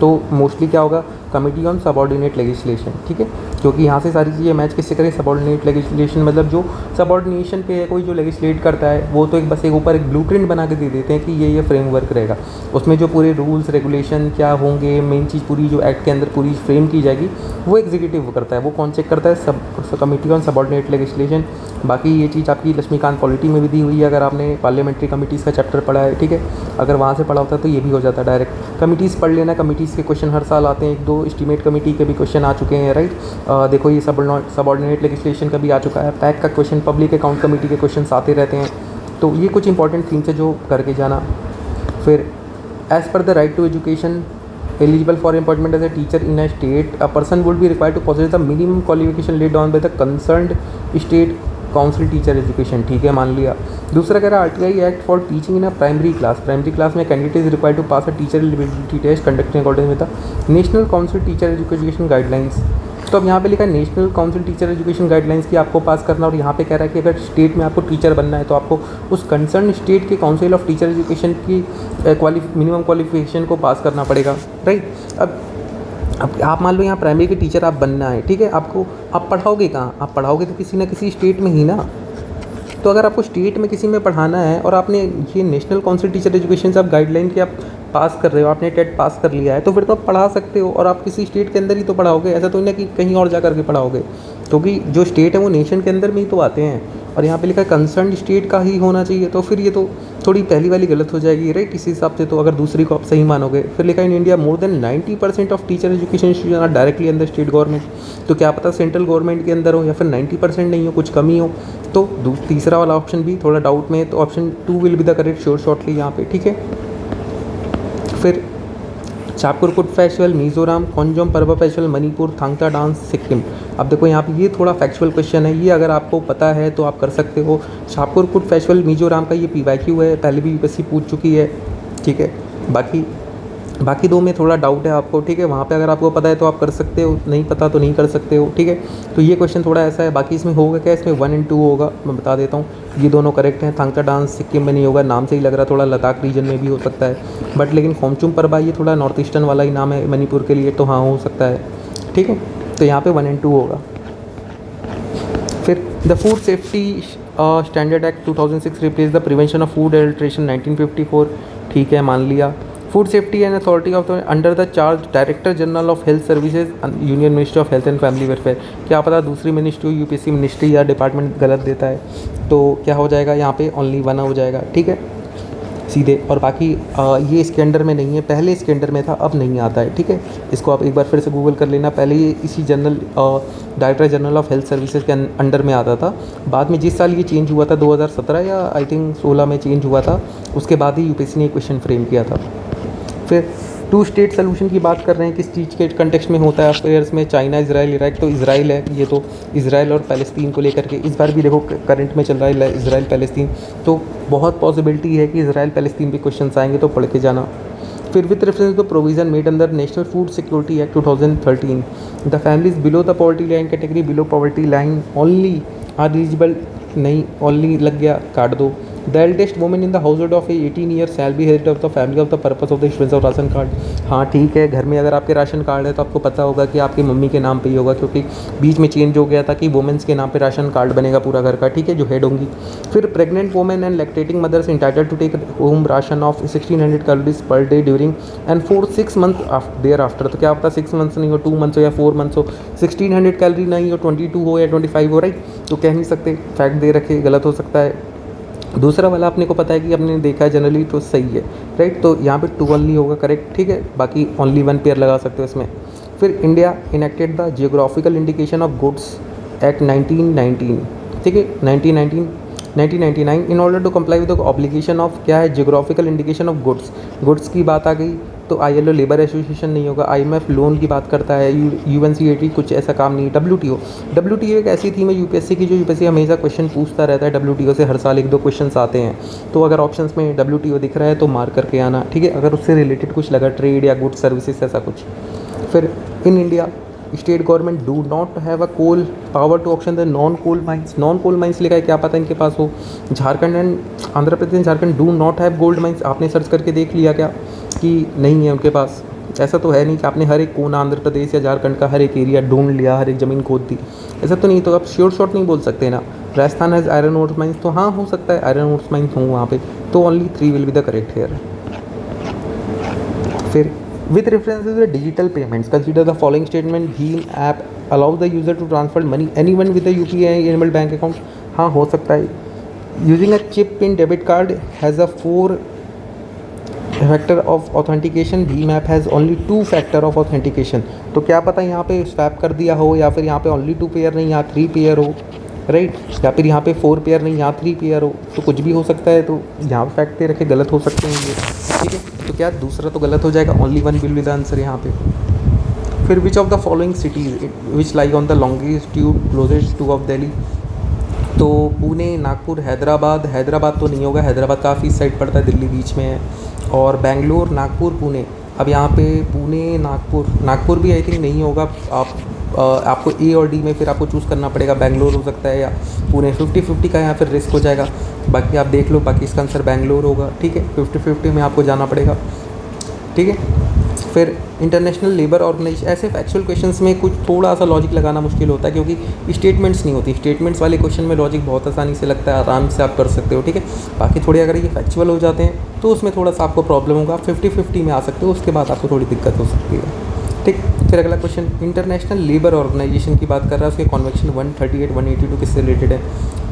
Speaker 1: तो मोस्टली क्या होगा, कमिटी ऑन सबऑर्डिनेट लेजिस्लेशन, ठीक है, क्योंकि यहाँ से सारी चीज़ें मैच किससे करें, सबऑर्डिनेट लेजिस्लेशन, मतलब जो सबऑर्डिनेशन पे है कोई जो लेजिस्लेट करता है वो तो बस एक ऊपर एक ब्लूप्रिंट बना के दे देते हैं कि ये फ्रेमवर्क रहेगा, उसमें जो पूरे रूल्स रेगुलेशन क्या होंगे, मेन चीज़ पूरी जो एक्ट के अंदर पूरी फ्रेम की जाएगी वो एग्जीक्यूटिव करता है, वो कौन चेक करता है, सब कमिटी ऑन सबऑर्डिनेट लेजिस्लेशन। बाकी ये चीज़ आपकी लक्ष्मीकांत पॉलिटी में भी दी हुई है, अगर आपने पार्लियामेंट्री कमिटीज़ का चैप्टर पढ़ा है, ठीक है, अगर वहाँ से पढ़ा होता है तो ये भी हो जाता है डायरेक्ट। कमिटीज़ पढ़ लेना, कमिटीज़ के क्वेश्चन हर साल आते हैं, 1-2 एस्टीमेट कमेटी के भी क्वेश्चन आ चुके हैं, राइट। देखो ये सबऑर्डिनेट लेजिस्लेशन का भी आ चुका है, पैक का क्वेश्चन, पब्लिक अकाउंट कमेटी के क्वेश्चन आते रहते हैं। तो ये कुछ इंपॉर्टेंट थिंग्स है जो करके जाना। फिर as per the right to education eligible for appointment as a teacher in a state, a person would be required to possess the minimum qualification laid down by the concerned state council teacher education, ठीक है, मान लिया। दूसरा कह रहा है RTI act for teaching in a primary class में candidate is required to pass a teacher eligibility test conducting according with the national council teacher education guidelines. तो अब यहाँ पे लिखा है national council teacher education guidelines की आपको पास करना, और यहाँ पे कह रहा है कि अगर स्टेट में आपको टीचर बनना है तो आपको उस कंसर्न स्टेट के काउंसिल ऑफ टीचर एजुकेशन की मिनिमम क्वालिफिकेशन को पास करना पड़ेगा, राइट। अब आप मान लो यहाँ प्राइमरी के टीचर आप बनना है, ठीक है, आपको आप पढ़ाओगे कहाँ, आप पढ़ाओगे तो किसी ना किसी स्टेट में ही ना। तो अगर आपको स्टेट में किसी में पढ़ाना है और आपने ये नेशनल काउंसिल टीचर एजुकेशन से आप गाइडलाइन की आप पास कर रहे हो, आपने टेट पास कर लिया है, तो फिर तो आप पढ़ा सकते हो, और आप किसी स्टेट के अंदर ही तो पढ़ाओगे, ऐसा तो नहीं कि कहीं और जा करके पढ़ाओगे, क्योंकि जो स्टेट है वो नेशन के अंदर में ही तो आते हैं। और यहाँ पे लिखा है कंसर्न स्टेट का ही होना चाहिए, तो फिर ये तो थोड़ी पहली वाली गलत हो जाएगी, राइट, इस हिसाब से तो अगर दूसरी को आप सही मानोगे। फिर लिखा है in India more than 90% of teacher education institution are directly under state government. तो क्या पता सेंट्रल गवर्नमेंट के अंदर हो या फिर 90% नहीं हो, कुछ कमी हो। तो तीसरा वाला ऑप्शन भी थोड़ा डाउट में है, तो option 2 will be the correct sure shortly यहाँ पे, ठीक है। फिर चापकुरकुट फेस्टिवल मिज़ोरम, खोंजोम पर्व फेस्टिवल मणिपुर, थांगता डांस सिक्किम। अब देखो यहाँ पे ये थोड़ा फैक्चुअल क्वेश्चन है, ये अगर आपको पता है तो आप कर सकते हो। चापकुरकुट फेस्टिवल मिज़ोरम का ये PYQ है, पहले भी यूपीएससी पूछ चुकी है, ठीक है। बाकी 2 में थोड़ा डाउट है आपको, ठीक है, वहाँ पे अगर आपको पता है तो आप कर सकते हो, नहीं पता तो नहीं कर सकते हो, ठीक है। तो ये क्वेश्चन थोड़ा ऐसा है। बाकी इसमें होगा क्या, इसमें 1 and 2 होगा, मैं बता देता हूँ, ये दोनों करेक्ट हैं। थांगता डांस सिक्किम में नहीं होगा, नाम से ही लग रहा है, थोड़ा लद्दाख रीजन में भी हो सकता है, बट लेकिन खोमचुम परबा ये थोड़ा नॉर्थ ईस्टर्न वाला ही नाम है मणिपुर के लिए, तो हाँ हो सकता है, ठीक है। तो यहाँ पे 1 and 2 होगा। फिर the food safety standard act 2006 replace the prevention of food adulteration 1954, ठीक है, मान लिया। Food safety and authority of under the charge director general of health services union ministry of health and family welfare. क्या पता दूसरी ministry UPSC ministry या department गलत देता है। तो क्या हो जाएगा यहाँ पे ओनली 1 हो जाएगा, ठीक है सीधे। और बाकी ये इसके अंडर में नहीं है, पहले इसके अंडर में था, अब नहीं आता है, ठीक है। इसको आप एक बार फिर से गूगल कर लेना। पहले ये इसी general director general of health services के अंडर में आता था। बाद में जिस साल ये चेंज हुआ था 2017 या आई थिंक 16 में चेंज हुआ था, उसके बाद ही यूपीएससी ने क्वेश्चन फ्रेम किया था। फिर 2 स्टेट सोल्यूशन की बात कर रहे हैं, किस चीज़ के कंटेक्स्ट में होता है अफेयर्स में, चाइना इजराइल इराक। तो इजराइल है ये, तो इजराइल और पैलेस्तीन को लेकर के इस बार भी देखो करंट में चल रहा है इजराइल पैलेस्तीन, तो बहुत पॉसिबिलिटी है कि इजराइल पैलेस्तीन भी क्वेश्चन आएंगे, तो पढ़ के जाना। फिर with reference to provision made under national food security act 2013, the families below the poverty line category below poverty line only are eligible, नहीं ओनली लग गया, काट दो। The eldest women in the house hold of 18 year shall be head of the family of the purpose of the issuance of ration card. हाँ ठीक है, घर में अगर आपके राशन कार्ड है तो आपको पता होगा कि आपकी मम्मी के नाम पे ही होगा, क्योंकि बीच में चेंज हो गया था कि वुमेन्स के नाम पे राशन कार्ड बनेगा पूरा घर का, ठीक है, जो हेड होंगी। फिर pregnant women and lactating mothers entitled to take home ration of 1600 calories per day during and for 6 month thereafter. तो क्या पता 6 मंथ्स नहीं हो, 2 मंथ्स हो या 4 मंथ्स हो, 1600 कैलोरी नहीं हो, 22 हो या 25 हो, राइट। तो कह नहीं सकते, फैक्ट दे रखे, गलत हो सकता है। दूसरा वाला अपने को पता है कि अपने देखा है जनरली, तो सही है, राइट। तो यहाँ पे 2 ओनली होगा करेक्ट, ठीक है, बाकी ओनली 1 पेयर लगा सकते हो इसमें। फिर India enacted the geographical indication of goods act 1919, ठीक है, 1999 in order to comply with the obligation of, क्या है, जियोग्राफिकल इंडिकेशन ऑफ गुड्स की बात आ गई। तो ILO लेबर एसोसिएशन नहीं होगा, IMF लोन की बात करता है, UNCTAD कुछ ऐसा काम नहीं है। WTO एक ऐसी थीम है यूपीएससी की, जो यूपीएससी हमेशा क्वेश्चन पूछता रहता है। WTO से हर साल 1-2 क्वेश्चन आते हैं, तो अगर ऑप्शंस में WTO दिख रहा है तो मार्क करके आना, ठीक है। अगर उससे रिलेटेड कुछ लगा, ट्रेड या गुड्स सर्विसेज ऐसा कुछ। फिर in India state government do not have a coal power to auction the non coal mines लिखा है, क्या पता इनके पास हो। Jharkhand and Andhra Pradesh Jharkhand do not have gold mines, आपने सर्च करके देख लिया क्या कि नहीं है उनके पास? ऐसा तो है नहीं कि आपने हर एक कोना आंध्र प्रदेश या झारखंड का हर एक एरिया ढूंढ लिया, हर एक ज़मीन खोद दी, ऐसा तो नहीं। तो आप श्योर शॉट नहीं बोल सकते ना। Rajasthan has iron ores mines, तो हाँ हो सकता है आयरन ओर्स माइंस हो वहाँ पे, तो only 3 will be the correct here. फिर with reference to the digital payments, consider the following statement: Bheem app allows the user to transfer money anyone with a UPI enabled bank account. हाँ हो सकता है। Using a chip pin debit card has a 4 factor of authentication. Bheem app has only 2 factor of authentication. तो क्या पता यहाँ पे swap कर दिया हो, या फिर यहाँ पे only 2 पेयर नहीं यहाँ 3 पेयर हो, राइट, या फिर यहाँ पे 4 पेयर नहीं यहाँ 3 पेयर हो, तो कुछ भी हो सकता है। तो यहाँ पे फैक्ट दे रखे, गलत हो सकते हैं ये, ठीक है। तो क्या दूसरा तो गलत हो जाएगा, only 1 will be the answer यहाँ पे। फिर which of the following cities which lie on the longitude closest two of Delhi. तो पुणे, नागपुर, हैदराबाद तो नहीं होगा, हैदराबाद काफ़ी साइड पड़ता है, दिल्ली बीच में है। और बेंगलोर, नागपुर, पुणे। अब यहाँ पे पुणे, नागपुर भी आई थिंक नहीं होगा। आपको A और D में फिर आपको चूज़ करना पड़ेगा, बेंगलोर हो सकता है या पुणे। 50-50 का यहाँ फिर रिस्क हो जाएगा, बाकी आप देख लो, बाकी इसका आंसर बेंगलोर होगा, ठीक है। 50-50 में आपको जाना पड़ेगा, ठीक है। फिर इंटरनेशनल लेबर ऑर्गेनाइजेशन, ऐसे फैक्चुअल क्वेश्चंस में कुछ थोड़ा सा लॉजिक लगाना मुश्किल होता है, क्योंकि स्टेटमेंट्स नहीं होती। स्टेटमेंट्स वाले क्वेश्चन में लॉजिक बहुत आसानी से लगता है, आराम से आप कर सकते हो, ठीक है। बाकी थोड़े अगर ये फैक्चुअल हो जाते हैं तो उसमें थोड़ा सा आपको प्रॉब्लम होगा। 50-50 में आ सकते हो, उसके बाद आपको थोड़ी दिक्कत हो सकती है, ठीक। फिर अगला क्वेश्चन, इंटरनेशनल लेबर ऑर्गेनाइजेशन की बात कर रहा है, उसके कन्वेंशन 138-182 किससे रिलेटेड है?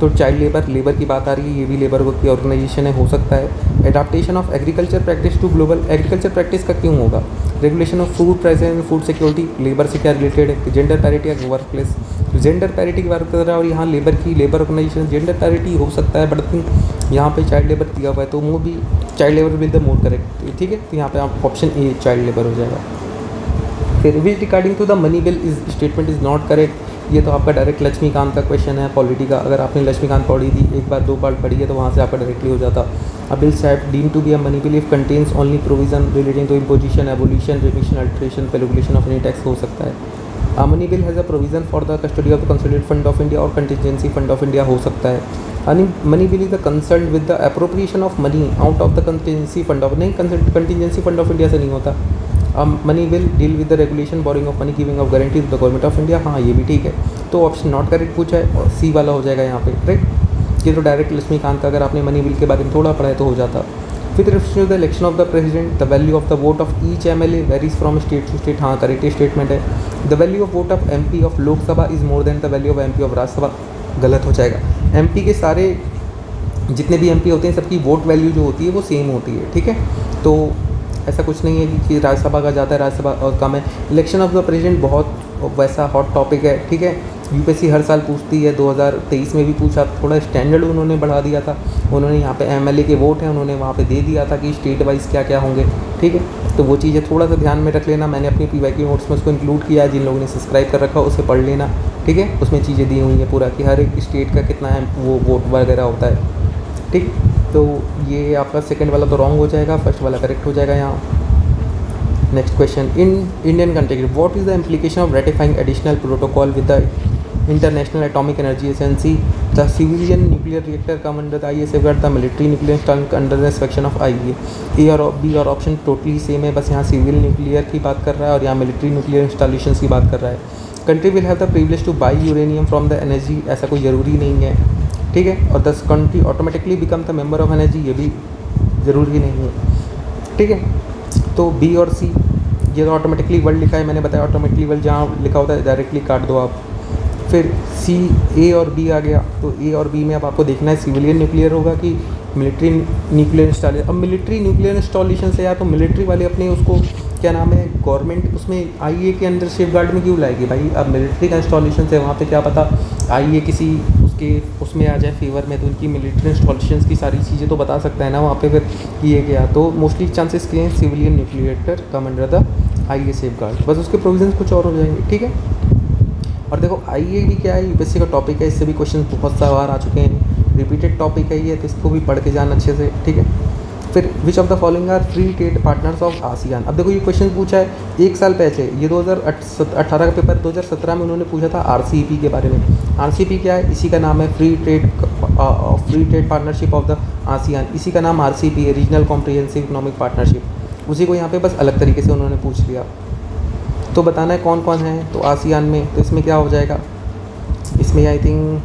Speaker 1: तो चाइल्ड लेबर की बात आ रही है, ये भी लेबर की ऑर्गेनाइजेशन है, हो सकता है। Adaptation of agriculture practice to global, agriculture practice का क्यों होगा? Regulation of food price and food security, labour से क्या रिलेटेड है? जेंडर पैरिटी या वर्क प्लेस, जेंडर पैरिटी की बात कर रहा है, और यहाँ लेबर ऑर्गेनाइजेशन जेंडर पैरिटी हो सकता है, बट यहाँ पे चाइल्ड लेबर दिया हुआ है, तो वो भी child labour will the more correct, ठीक है। तो यहाँ पे आप ऑप्शन ए चाइल्ड लेबर हो जाएगा। फिर which regarding to the money bill is statement is not correct, ये तो आपका डायरेक्ट लक्ष्मीकांत का क्वेश्चन है, पॉलिटी का। अगर आपने लक्ष्मीकांत पढ़ी थी, 1 बार 2 बार पढ़ी है, तो वहाँ से आपका डायरेक्टली हो जाता। A bill set deem to be a money bill if contains only provision relating to imposition, abolition, remission, alteration, regulation of any tax, हो सकता है। A money bill has a provision for the custody of the consolidated fund of India और contingency fund of India, हो सकता है। Money bill is the concern with the appropriation of money out of the contingency fund of, नहीं, contingency fund of India से नहीं होता। Money will deal with the regulation borrowing of money giving of guarantee to the government of India, हाँ ये भी ठीक है। तो ऑप्शन नॉट करेक्ट पूछा है, और सी वाला हो जाएगा यहाँ पे, राइट। ये तो डायरेक्ट लक्ष्मीकांत का, अगर आपने मनी बिल के बारे में थोड़ा पढ़ा है तो हो जाता। With reference to the election of the president, the value of the vote of each MLA varies from state to state, हाँ करेक्ट स्टेटमेंट है। The value of vote of MP of Lok Sabha is more than the value of MP of Rajya Sabha, गलत हो जाएगा। MP के सारे जितने भी MP होते हैं सबकी वोट वैल्यू जो होती है वो सेम होती है, ठीक है। तो ऐसा कुछ नहीं है कि राज्यसभा का ज़्यादा है राज्यसभा और कम है। इलेक्शन ऑफ द प्रेसिडेंट बहुत वैसा हॉट टॉपिक है, ठीक है। यूपीएससी हर साल पूछती है, 2023 में भी पूछा, थोड़ा स्टैंडर्ड उन्होंने बढ़ा दिया था। उन्होंने यहाँ पे एमएलए के वोट हैं उन्होंने वहाँ पे दे दिया था कि स्टेट वाइज क्या क्या होंगे, ठीक है। तो वो चीज़ें थोड़ा सा ध्यान में रख लेना। मैंने अपनी पीवाईक्यू नोट्स में उसको इंक्लूड किया है, जिन लोगों ने सब्सक्राइब कर रखा है उसे पढ़ लेना, ठीक है। उसमें चीज़ें दी हुई हैं पूरा कि हर एक स्टेट का कितना है वो वोट वगैरह होता है, ठीक। तो ये आपका सेकंड वाला तो रॉन्ग हो जाएगा, फर्स्ट वाला करेक्ट हो जाएगा यहाँ। Next question, in Indian context what is the implication of ratifying additional protocol with the international atomic energy agency? The civilian nuclear reactor come under the IAEA safeguard, the military nuclear install under the inspection of IAEA. A और B और option totally same है, बस यहाँ civil nuclear की बात कर रहा है और यहाँ मिलिट्री न्यूक्लियर इंस्टॉलेशन की बात कर रहा है। Country will have the privilege two by uranium from the energy, ऐसा कोई ज़रूरी नहीं है, ठीक है। और दस country automatically become the member of energy, ये भी ज़रूरी नहीं है, ठीक है। तो बी और सी, ये तो ऑटोमेटिकली वर्ल्ड लिखा है, मैंने बताया ऑटोमेटिकली वर्ल्ड जहाँ लिखा होता है डायरेक्टली काट दो आप। फिर सी, ए और बी आ गया, तो ए और बी में अब आपको देखना है सिविलियन न्यूक्लियर होगा कि मिलिट्री न्यूक्लियर इंस्टॉलेशन। अब मिलिट्री न्यूक्लियर इंस्टॉलेशन से या तो मिलिट्री वाले अपने उसको क्या नाम है गवर्नमेंट उसमें आईए के अंदर सेफगार्ड में क्यों लाएगी भाई? अब मिलिट्री का इंस्टॉलेशन से वहाँ पे क्या पता आईए किसी उसके उसमें आ जाए फेवर में, तो उनकी मिलिट्री इंस्टॉलेशन की सारी चीज़ें तो बता सकता है ना वहाँ पे फिर ये गया। तो मोस्टली चांसेस के हैं civilian nuclear reactor come under the IAEA safeguard, बस उसके प्रोविजंस कुछ और हो जाएंगे, ठीक है। और देखो आईए भी क्या है, यूपीएससी का टॉपिक है, इससे भी क्वेश्चन बहुत सारे बार आ चुके हैं, रिपीटेड टॉपिक है ये, तो इसको भी पढ़ के जाना अच्छे से, ठीक है। फिर which of the following are free trade partners of ASEAN? अब देखो ये क्वेश्चन पूछा है एक साल पहले, ये 2018 का पेपर 2017 में उन्होंने पूछा था आरसीईपी के बारे में। आरसीईपी क्या है? इसी का नाम है free trade partnership of the ASEAN, इसी का नाम आरसीईपी है, रीजनल कॉम्प्रिहेंसिव इकोनॉमिक पार्टनरशिप। उसी को यहाँ पे बस अलग तरीके से उन्होंने पूछ लिया। तो बताना है कौन कौन है, तो आसियान में, तो इसमें क्या हो जाएगा, इसमें आई थिंक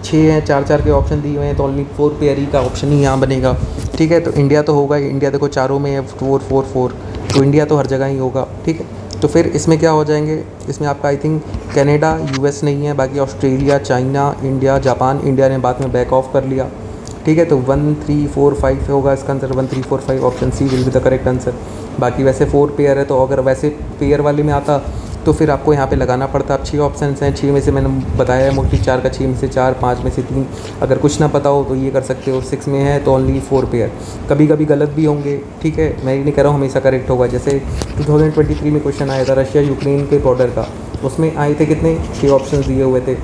Speaker 1: 6 हैं, 4 के ऑप्शन दिए हुए हैं, तो ओनली 4 पेयर ही का ऑप्शन ही यहाँ बनेगा, ठीक है। तो इंडिया तो होगा ही, इंडिया देखो चारों में है 4 4 4, तो इंडिया तो हर जगह ही होगा, ठीक है। तो फिर इसमें क्या हो जाएंगे, इसमें आपका आई थिंक कनाडा यूएस नहीं है, बाकी Australia, China, India, Japan, India ने बाद में बैक ऑफ कर लिया, ठीक है। तो 1 3 4 5 होगा इसका answer, 1 3 4 5 option C will be the correct answer. बाकी वैसे 4 पेयर है, तो अगर वैसे पेयर वाले में आता तो फिर आपको यहाँ पे लगाना पड़ता। अब 6 ऑप्शन हैं, 6 में से मैंने बताया है मोस्टली 4 का 6 में से 4, 5 में से 3, अगर कुछ ना पता हो तो ये कर सकते हो। 6 में है तो ओनली 4 पेयर, कभी कभी गलत भी होंगे, ठीक है। मैं ये नहीं कह रहा हूँ हमेशा करेक्ट होगा। जैसे 2023 में क्वेश्चन आया था रशिया यूक्रेन के बॉर्डर का, उसमें आए थे कितने, 6 ऑप्शन दिए हुए थे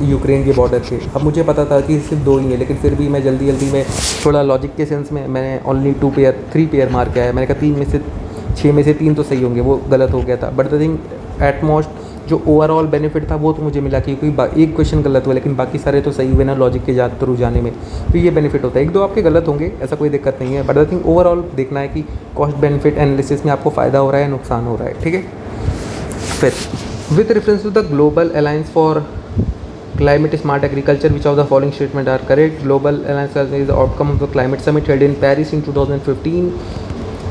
Speaker 1: यूक्रेन के बॉर्डर के। अब मुझे पता था कि सिर्फ 2 ही है, लेकिन फिर भी मैं जल्दी में थोड़ा लॉजिक के सेंस में मैंने ओनली 3 पेयर मार के आया। मैंने कहा 3 में से 6 में से 3 तो सही होंगे, वो गलत हो गया था। But the thing at most जो ओवरऑल बेनिफिट था वो तो मुझे मिला, क्योंकि एक क्वेश्चन गलत हुआ लेकिन बाकी सारे तो सही हुए ना लॉजिक के थ्रू जाने में, तो ये बेनिफिट होता है। 1-2 आपके गलत होंगे, ऐसा कोई दिक्कत नहीं है, बट द थिंग ओवरऑल देखना है कि कॉस्ट बेनिफिट एनालिसिस में आपको फ़ायदा हो रहा है नुकसान हो रहा है, ठीक है। फिर with reference to the global alliance for climate smart agriculture, which of the following statement are correct? Global Alliance is the outcome of the climate summit held in Paris in 2015।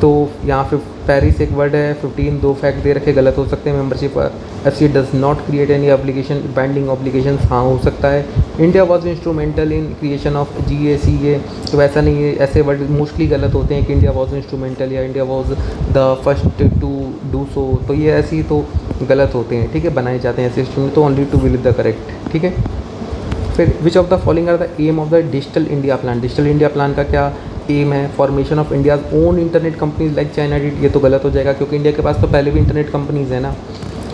Speaker 1: तो यहाँ पे पेरिस एक word है, 15 2 fact they रखे, गलत हो सकते हैं। Membership FC does not create any obligation, binding obligation हाँ हो सकता है। India was instrumental in creation of GACA, तो ऐसा नहीं है, ऐसे वर्ड मोस्टली गलत होते हैं कि इंडिया वाज इंस्ट्रूमेंटल या India was the first to do so, तो ये ऐसे ही तो गलत होते हैं, ठीक है, बनाए जाते हैं ऐसे इंस्ट्रूमेंट, तो only 2 will be the correct, ठीक है। फिर which of the following are the aim of the digital India plan? Digital India plan का क्या एम है? Formation of India's own internet companies like China did, ये तो गलत हो जाएगा क्योंकि इंडिया के पास तो पहले भी इंटरनेट कंपनीज है ना।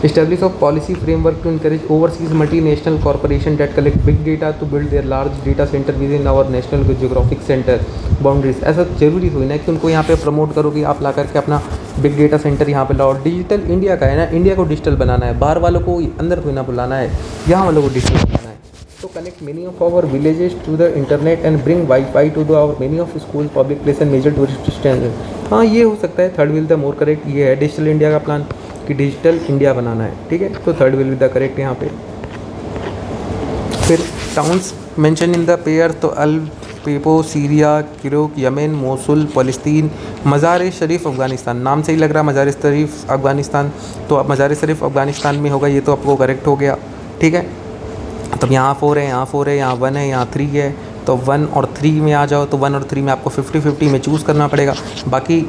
Speaker 1: Establish of policy framework to encourage overseas multinational corporation that collect big data to build their large data center within our national geographic center boundaries। ऐसा जरूरी थोड़ी ना कि उनको यहाँ पे प्रमोट करो कि आप ला करके अपना बिग डेटा सेंटर यहाँ पे लाओ। डिजिटल इंडिया का है ना, इंडिया को डिजिटल बनाना है, बाहर वालों को अंदर थोड़ी ना बुलाना है, यहाँ वालों को डिजिटल बनाना है। तो connect many of our villages to the internet and bring wifi to the our many of school public place and major tourist destination. हाँ ये हो सकता है, third will the more correct, ये है डिजिटल इंडिया का प्लान कि digital India बनाना है, ठीक है, तो third will be the correct यहाँ पे। फिर towns mention in the pair, तो Aleppo Syria, Kirkuk Yemen, Mosul फ़लस्तीन, मज़ार शरीफ अफ़गानिस्तान। नाम से ही लग रहा है मज़ार शरीफ अफ़गानिस्तान, तो अब मज़ार शरीफ अफ़गानिस्तान में होगा, ये तो आपको करेक्ट हो गया, ठीक है। मतलब यहाँ 4 है, यहाँ 4 है, यहाँ 1 है, यहाँ 3 है, तो 1 और 3 में आ जाओ तो 1 और 3 में आपको 50-50 में चूज़ करना पड़ेगा। बाकी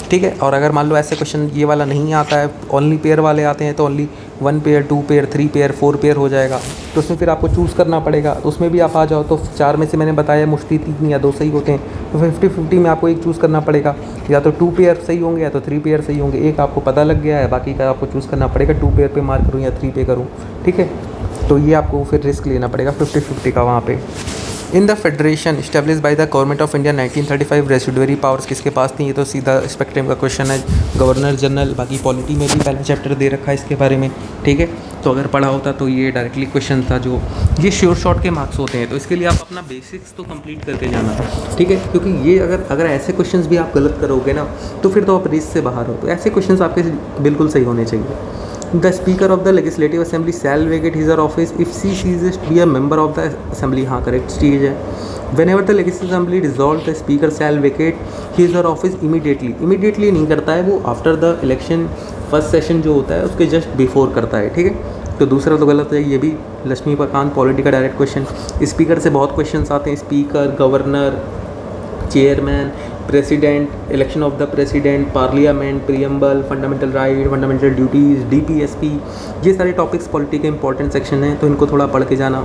Speaker 1: ठीक है। और अगर मान लो ऐसे क्वेश्चन ये वाला नहीं आता है, ओनली पेयर वाले आते हैं, तो only 1 pair, 2 pair, 3 pair, 4 pair हो जाएगा, तो उसमें फिर आपको चूज़ करना पड़ेगा। तो उसमें भी आप आ जाओ तो 4 में से मैंने बताया मोस्टली 3 या 2 सही होते हैं, तो 50-50 में आपको एक चूज़ करना पड़ेगा। या तो 2 पेयर सही होंगे या तो 3 पेयर सही होंगे। एक आपको पता लग गया है, बाकी का आपको चूज़ करना पड़ेगा 2 पेयर पे मार्क करूँ या 3 पे करूँ, ठीक है। तो ये आपको फिर रिस्क लेना पड़ेगा 50-50 का वहाँ पे। In the federation establish by the government of India 1935 residuary powers किसके पास थी? ये तो सीधा स्पेक्ट्रम का क्वेश्चन है, गवर्नर जनरल। बाकी पॉलिटी में भी पहला चैप्टर दे रखा है इसके बारे में, ठीक है। तो अगर पढ़ा होता तो ये डायरेक्टली क्वेश्चन था। जो ये श्योर शॉर्ट के मार्क्स होते हैं, तो इसके लिए आप अपना बेसिक्स तो कंप्लीट करके जाना, ठीक है। क्योंकि ये अगर ऐसे क्वेश्चंस भी आप गलत करोगे ना, तो फिर तो आप रेस से बाहर हो। तो ऐसे क्वेश्चंस आपके बिल्कुल सही होने चाहिए। The Speaker of the Legislative Assembly shall vacate his or office if she ceases to be a member of the Assembly। हाँ, करेक्ट चीज़ है। Whenever the Legislative Assembly dissolves, the Speaker shall vacate his or office immediately। Immediately नहीं करता है वो, after the election first session जो होता है उसके जस्ट बिफोर करता है, ठीक है। तो दूसरा तो गलत है ये भी। लक्ष्मीकांत पॉलिटी का डायरेक्ट क्वेश्चन। स्पीकर से बहुत क्वेश्चन आते हैं, speaker, governor, chairman, president, election of the president, parliament, preamble, fundamental right, fundamental duties, DPSP, ये सारे टॉपिक्स पॉलिटी के इंपॉर्टेंट सेक्शन हैं, तो इनको थोड़ा पढ़ के जाना।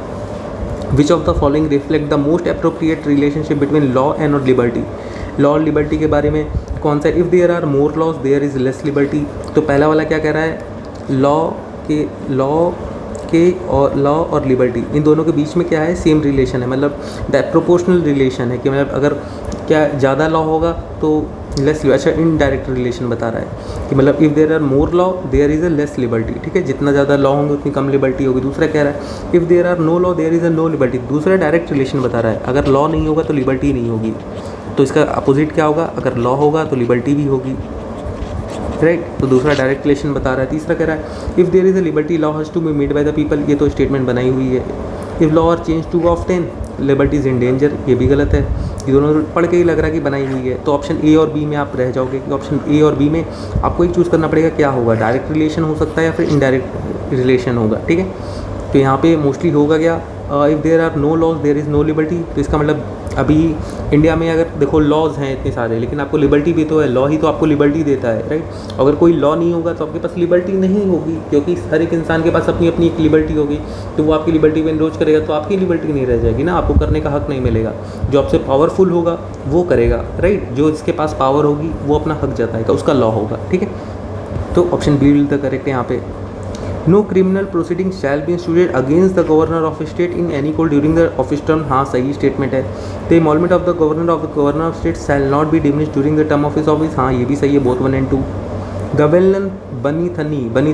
Speaker 1: Which of the following reflect the most appropriate relationship between law and liberty. Law और लिबर्टी के बारे में कौन सा? If there are more laws there is less liberty. तो पहला वाला क्या कह रहा है? लॉ और लिबर्टी, इन दोनों के बीच में क्या है? सेम रिलेशन है, मतलब द प्रोपोर्शनल रिलेशन है कि मतलब अगर क्या ज़्यादा लॉ होगा तो लेस। अच्छा, इनडायरेक्ट रिलेशन बता रहा है कि मतलब if there are more law there is a less liberty, ठीक है। जितना ज़्यादा लॉ होंगे उतनी कम लिबर्टी होगी। दूसरा कह रहा है if there are no law there is a no liberty. दूसरा डायरेक्ट रिलेशन बता रहा है, अगर लॉ नहीं होगा तो लिबर्टी नहीं होगी। तो इसका अपोजिट क्या होगा? अगर लॉ होगा तो लिबर्टी भी होगी, राइट। तो दूसरा डायरेक्ट रिलेशन बता रहा है। तीसरा कह रहा है if there is a liberty law has to be made by the people. ये तो स्टेटमेंट बनाई हुई है। If law are change too often liberty is in danger, ये भी गलत है। ये दोनों पढ़ के ही लग रहा है कि बनाई हुई है। तो ऑप्शन ए और बी में आप रह जाओगे कि ऑप्शन ए और बी में आपको एक चूज़ करना पड़ेगा, क्या होगा? डायरेक्ट रिलेशन हो सकता है या फिर इनडायरेक्ट रिलेशन होगा, ठीक है। तो यहाँ पे मोस्टली होगा क्या? If there are no laws there is no liberty. तो इसका मतलब अभी इंडिया में अगर देखो लॉज हैं इतने सारे, लेकिन आपको लिबर्टी भी तो है। लॉ ही तो आपको लिबर्टी देता है, राइट। अगर कोई लॉ नहीं होगा तो आपके पास लिबर्टी नहीं होगी, क्योंकि हर एक इंसान के पास अपनी अपनी एक लिबर्टी होगी। तो वो आपकी लिबर्टी में इनरोच करेगा तो आपकी लिबर्टी नहीं रह जाएगी ना, आपको करने का हक नहीं मिलेगा। जो आपसे पावरफुल होगा वो करेगा, राइट। जो इसके पास पावर होगी वो अपना हक जताएगा, उसका लॉ होगा, ठीक है। तो option B will the correct है यहाँ पे। No criminal proceeding shall be instituted against the governor of state in any court during the office term. हाँ, सही स्टेटमेंट है। The involvement of the governor of state shall not be diminished during the term of his office. हाँ, ये भी सही है, both 1 and 2। The well known Bani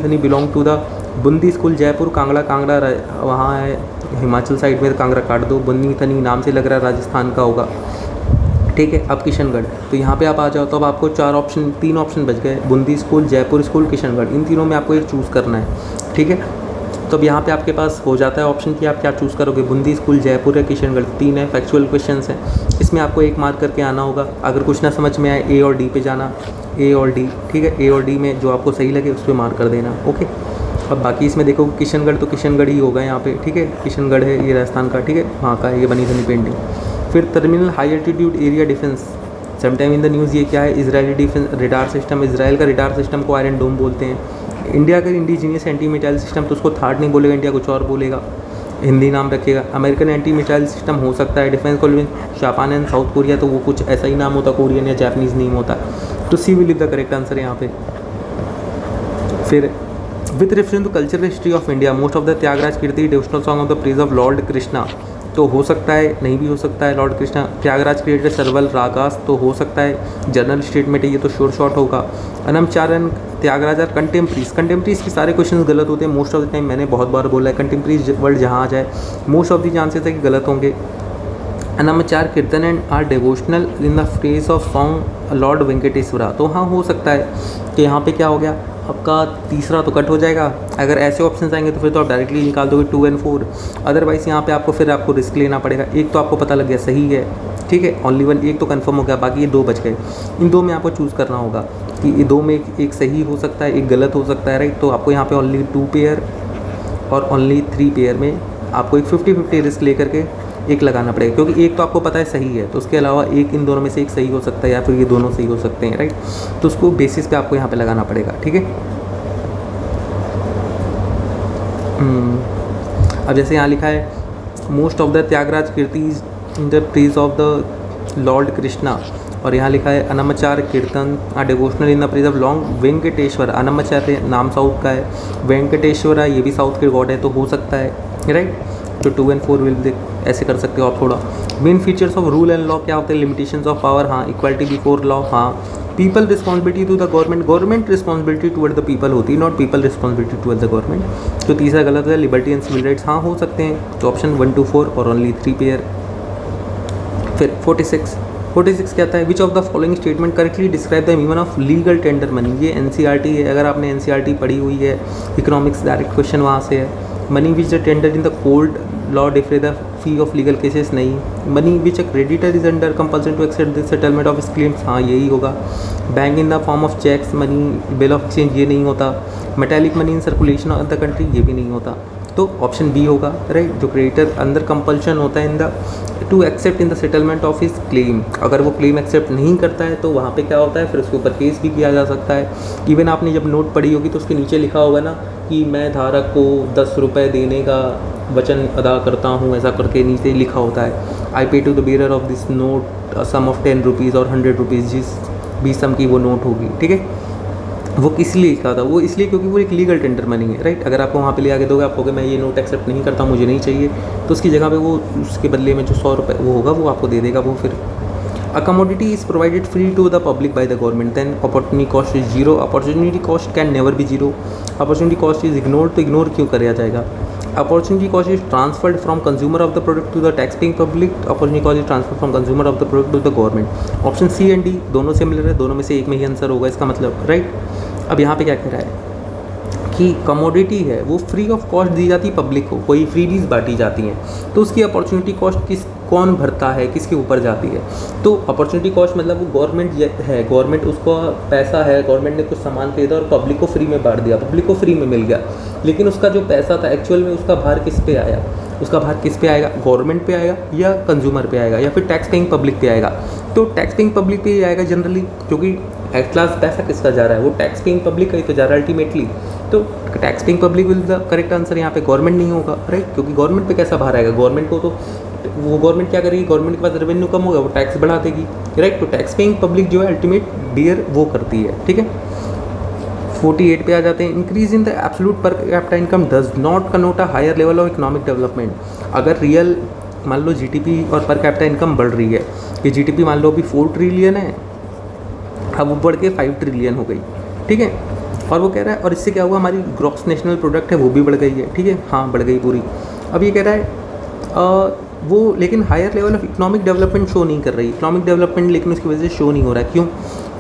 Speaker 1: Thani belong to the Bundi school Jaipur. Kangra वहाँ है हिमाचल साइड में, कांगड़ा काट दो। बनी थनी नाम से लग रहा है राजस्थान का होगा, ठीक है। अब किशनगढ़, तो यहाँ पे आप आ जाओ तो अब आपको 3 ऑप्शन बच गए, बूंदी स्कूल, जयपुर स्कूल, किशनगढ़। इन तीनों में आपको एक चूज़ करना है, ठीक है। तो अब यहाँ पे आपके पास हो जाता है ऑप्शन कि आप क्या चूज़ करोगे, बूंदी स्कूल, जयपुर या किशनगढ़। 3 है, फैक्चुअल क्वेश्चंस हैं, इसमें आपको एक मार्क करके आना होगा। अगर कुछ ना समझ में आए ए और डी पे जाना, ए और डी, ठीक है। ए और डी में जो आपको सही लगे उस पर मार्क कर देना, ओके। अब बाकी इसमें देखो किशनगढ़, तो किशनगढ़ ही होगा यहाँ पे, ठीक है। किशनगढ़ है, ये राजस्थान का, ठीक है, वहाँ का है ये बनी थनी पेंटिंग। फिर terminal high altitude area defence, sometime in the news, ये क्या है? Israeli defence radar system. Israel का रडार सिस्टम को आयरन डोम बोलते हैं। इंडिया का इंडिजीनियस एंटी मिसाइल सिस्टम, तो उसको थार्ड नहीं बोलेगा इंडिया, कुछ और बोलेगा, हिंदी नाम रखेगा। अमेरिकन एंटी मिसाइल सिस्टम हो सकता है। Defence colony Japan and south Korea, तो वो कुछ ऐसा ही नाम होता, कोरियन या जापानीज़ नहीं होता। तो C will is the correct answer यहाँ पे। फिर with reference to cultural history of India most of the Tyagaraja kriti devotional song of the praise of lord Krishna. तो हो सकता है, नहीं भी हो सकता है। Lord Krishna Tyagaraja created several ragas, तो हो सकता है जनरल स्टेटमेंट है, ये तो श्योर शॉर्ट होगा। अनमचारन त्यागराज आर कंटेम्प्रीज के सारे क्वेश्चन गलत होते हैं मोस्ट ऑफ द टाइम। मैंने बहुत बार बोला है कंटेम्प्रीज वर्ड जहाँ आ जाए मोस्ट ऑफ द चांसेस है कि गलत होंगे। Annamacharya kirtan and are devotional in the face of song Lord Venkateswara, तो हाँ हो सकता है कि यहाँ पे क्या हो गया आपका तीसरा तो कट हो जाएगा। अगर ऐसे ऑप्शन आएंगे तो फिर तो आप डायरेक्टली निकाल दोगे 2 and 4। अदरवाइज़ यहाँ पे आपको रिस्क लेना पड़ेगा। एक तो आपको पता लग गया सही है, ठीक है, ओनली 1, एक तो कंफर्म हो गया, बाकी ये 2 बच गए। इन 2 में आपको चूज़ करना होगा कि ये 2 में एक सही हो सकता है, एक गलत हो सकता है, राइट। तो आपको यहाँ पे ओनली 2 पेयर और ओनली 3 पेयर में आपको एक 50-50 रिस्क लेकर के एक लगाना पड़ेगा, क्योंकि एक तो आपको पता है सही है, तो उसके अलावा एक इन दोनों में से एक सही हो सकता है या फिर ये दोनों सही हो सकते हैं, राइट। तो उसको बेसिस पे आपको यहाँ पे लगाना पड़ेगा, ठीक है। अब जैसे यहाँ लिखा है most of the Tyagaraja kritis in the praise of the lord Krishna, और यहाँ लिखा है Annamacharya kirtan devotional in the praise of long Venkateswara. Annamacharya नाम साउथ का है, वेंकटेश्वरा ये भी साउथ के गॉड है, तो हो सकता है, राइट। तो 2 और 4 विल ऐसे कर सकते हो आप थोड़ा। Main features of rule and law क्या होते हैं? लिमिटेशंस ऑफ पावर, हाँ। इक्वालिटी बिफोर लॉ, हाँ। People responsibility to the government, government responsibility toward the people होती है, not people responsibility toward the government. तो तीसरा गलत है। लिबर्टी एंड सिविल राइट्स, हाँ हो सकते हैं। तो ऑप्शन 1 to 4 और ओनली 3 पेयर। फिर 46 क्या था है? Which of the following statement correctly describe the meaning of legal tender money. ये NCERT है, अगर आपने NCERT पढ़ी हुई है, इकोनॉमिक्स डायरेक्ट क्वेश्चन वहाँ से है। Money which the tender in the court law defray the fee of legal cases, नहीं। Money which a creditor is under compulsion to accept the settlement of claims, हाँ यही होगा। Bank in the form of cheques, money, bill of exchange, ये नहीं होता। Metallic money in circulation of the country, ये भी नहीं होता। तो ऑप्शन बी होगा, राइट। जो क्रेडिटर अंदर कंपल्शन होता है in the two accept in the settlement of his claim, अगर वो क्लेम एक्सेप्ट नहीं करता है तो वहाँ पे क्या होता है, फिर उसके ऊपर केस भी किया जा सकता है। इवन आपने जब नोट पढ़ी होगी तो उसके नीचे लिखा होगा ना कि मैं धारक को 10 रुपये देने का वचन अदा करता हूँ, ऐसा करके नीचे लिखा होता है। I pay to the bearer of this note sum of 10 rupees और 100 रुपीज़, जिस भी सम की वो नोट होगी, ठीक है। वो किस लिए लिखा था? वो इसलिए क्योंकि वो एक लीगल टेंडर मनी है, राइट। अगर आपको वहाँ पे ले आके दोगे, आप कहोगे मैं ये नोट एक्सेप्ट नहीं करता, मुझे नहीं चाहिए, तो उसकी जगह पे वो उसके बदले में जो 100 रुपये वो होगा वो आपको दे देगा वो। फिर a commodity is provided free to the public by the government, then opportunity cost is zero. Opportunity cost can never be zero. Opportunity cost is ignored, तो इग्नोर क्यों कराया जाएगा? Opportunity cost is transferred from consumer of the product to the tax paying public. Opportunity cost is transfer from consumer of the product to the government. Option C and D दोनों similar है, दोनों में से एक में ही answer होगा इसका मतलब, राइट। अब यहाँ पे क्या कह रहा है कि कमोडिटी है वो फ्री ऑफ कॉस्ट दी जाती है पब्लिक को, कोई फ्रीबीज बांटी जाती हैं, तो उसकी अपॉर्चुनिटी कॉस्ट कौन भरता है, किसके ऊपर जाती है? तो अपॉर्चुनिटी कॉस्ट मतलब वो गवर्नमेंट है, गवर्नमेंट उसको पैसा है, गवर्नमेंट ने कुछ सामान खरीदा और पब्लिक को फ्री में बांट दिया, पब्लिक को फ्री में मिल गया, लेकिन उसका जो पैसा था एक्चुअल में उसका भार किस पे आया? उसका भार किस पे आएगा? गवर्नमेंट पे आएगा या कंज्यूमर पे आएगा या फिर टैक्स पेइंग पब्लिक पे आएगा? तो टैक्स पेइंग पब्लिक पे ही आएगा जनरली, क्योंकि एट लास्ट पैसा किसका जा रहा है? वो टैक्स पेइंग पब्लिक का ही तो जा रहा है अल्टीमेटली। तो tax paying public will the correct answer यहाँ पे गवर्नमेंट नहीं होगा, राइट। क्योंकि गवर्नमेंट पे कैसा भार आएगा? गवर्नमेंट को तो वो गवर्नमेंट क्या करेगी? गवर्नमेंट के पास रेवेन्यू कम होगा, वो टैक्स बढ़ा देगी, राइट। तो टैक्स पेइंग पब्लिक जो है अल्टीमेट बियर वो करती है, ठीक है। 48 पे आ जाते हैं। Increase in the absolute per capita income does not connote a higher level of economic development. अगर रियल मान लो जीडीपी और पर कैपिटा इनकम बढ़ रही है, ये जीडीपी मान लो अभी 4 ट्रिलियन है, अब वो बढ़ के 5 ट्रिलियन हो गई, ठीक है। और वो कह रहा है और इससे क्या हुआ, हमारी ग्रॉस नेशनल प्रोडक्ट है वो भी बढ़ गई है, ठीक है, हाँ बढ़ गई पूरी। अब ये कह रहा है वो लेकिन higher level of economic development show नहीं कर रही, इकोनॉमिक डेवलपमेंट लेकिन उसकी वजह से शो नहीं हो रहा है। क्यों?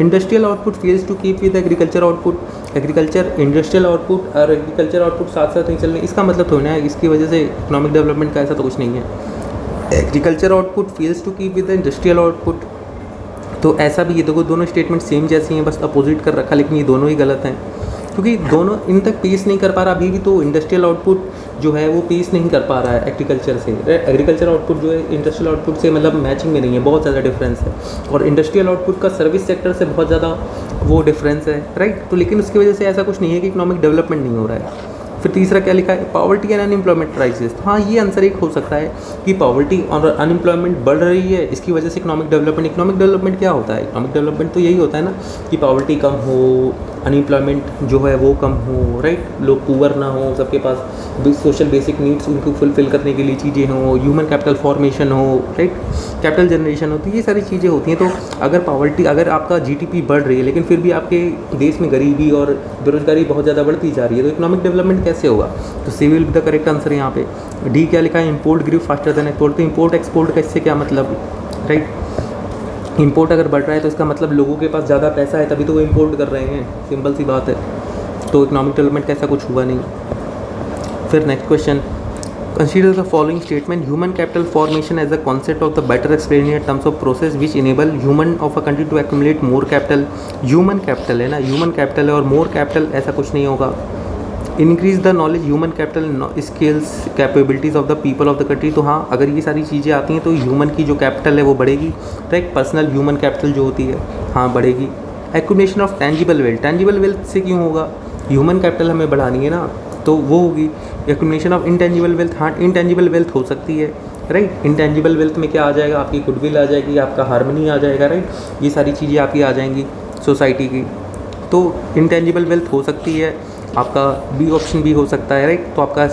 Speaker 1: Industrial output fails to keep with agriculture output. Agriculture industrial output और एग्रीकल्चर आउटपुट साथ साथ नहीं चल रहे, इसका मतलब थोड़ी ना है इसकी वजह से इकोनॉमिक डेवलपमेंट का, ऐसा तो कुछ नहीं है। Agriculture output fails to keep with industrial output, तो ऐसा भी ये दोनों स्टेटमेंट सेम जैसी हैं, बस अपोजिट कर रखा, लेकिन ये दोनों ही गलत हैं क्योंकि दोनों इन तक पेस नहीं कर पा रहा। अभी भी तो इंडस्ट्रियल आउटपुट जो है वो पेस नहीं कर पा रहा है एग्रीकल्चर से। एग्रीकल्चर आउटपुट जो है इंडस्ट्रियल आउटपुट से मतलब मैचिंग में नहीं है, बहुत ज़्यादा डिफरेंस है। और इंडस्ट्रियल आउटपुट का सर्विस सेक्टर से बहुत ज़्यादा वो डिफरेंस है, राइट। तो लेकिन उसकी वजह से ऐसा कुछ नहीं है कि इकोनॉमिक डेवलपमेंट नहीं हो रहा है। फिर तीसरा क्या लिखा है? Poverty and unemployment crisis. हाँ ये आंसर एक हो सकता है कि पॉवर्टी और अनएम्प्लॉयमेंट बढ़ रही है, इसकी वजह से इकोनॉमिक डेवलपमेंट क्या होता है? इकोनॉमिक डेवलपमेंट तो यही होता है ना कि पॉवर्टी कम हो, अनएम्प्लॉयमेंट जो है वो कम हो, राइट, लोग पुअर ना हो, सबके पास सोशल बेसिक नीड्स उनको फुलफिल करने के लिए चीज़ें हों, ह्यूमन कैपिटल फॉर्मेशन हो, राइट, कैपिटल जनरेशन हो, तो ये सारी चीज़ें होती हैं। तो अगर पॉवर्टी, अगर आपका जीडीपी बढ़ रही है लेकिन फिर भी आपके देश में गरीबी और बेरोजगारी बहुत ज़्यादा बढ़ती जा रही है, तो इकोनॉमिक डेवलपमेंट कैसे होगा? तो C will be the correct answer यहाँ पे। डी क्या लिखा है? Import grew faster than export. तो इम्पोर्ट एक्सपोर्ट का इससे क्या मतलब, राइट। इंपोर्ट अगर बढ़ रहा है तो इसका मतलब लोगों के पास ज़्यादा पैसा है तभी तो वो इंपोर्ट कर रहे हैं, सिंपल सी बात है। तो इकोनॉमिक डेवलपमेंट कैसा कुछ हुआ नहीं। फिर next question, consider the following statement, human capital formation as a concept of the better explain in terms of process which enable human of a country to accumulate more capital. Human capital है ना, human capital है और more capital ऐसा कुछ नहीं होगा। Increase the knowledge human capital skills capabilities of the people of the country. तो हाँ, अगर ये सारी चीज़ें आती हैं तो ह्यूमन की जो कैपिटल है वो बढ़ेगी, राइट। पर्सनल ह्यूमन कैपिटल जो होती है हाँ बढ़ेगी। Accumulation of tangible wealth, tangible wealth से क्यों होगा, ह्यूमन कैपिटल हमें बढ़ानी है ना, तो वो होगी। एक्यूमुलेशन ऑफ इंटेंजिबल वेल्थ, हाँ इंटेंजिबल वेल्थ हो सकती है, राइट। इंटेंजिबल वेल्थ में क्या आ जाएगा, आपकी गुडविल आ जाएगी, आपका हार्मनी आ जाएगा, राइट। ये सारी चीज़ें आपकी आ जाएंगी सोसाइटी की। तो इंटेंजिबल वेल्थ हो सकती है, आपका बी ऑप्शन भी हो सकता है, राइट। तो आपका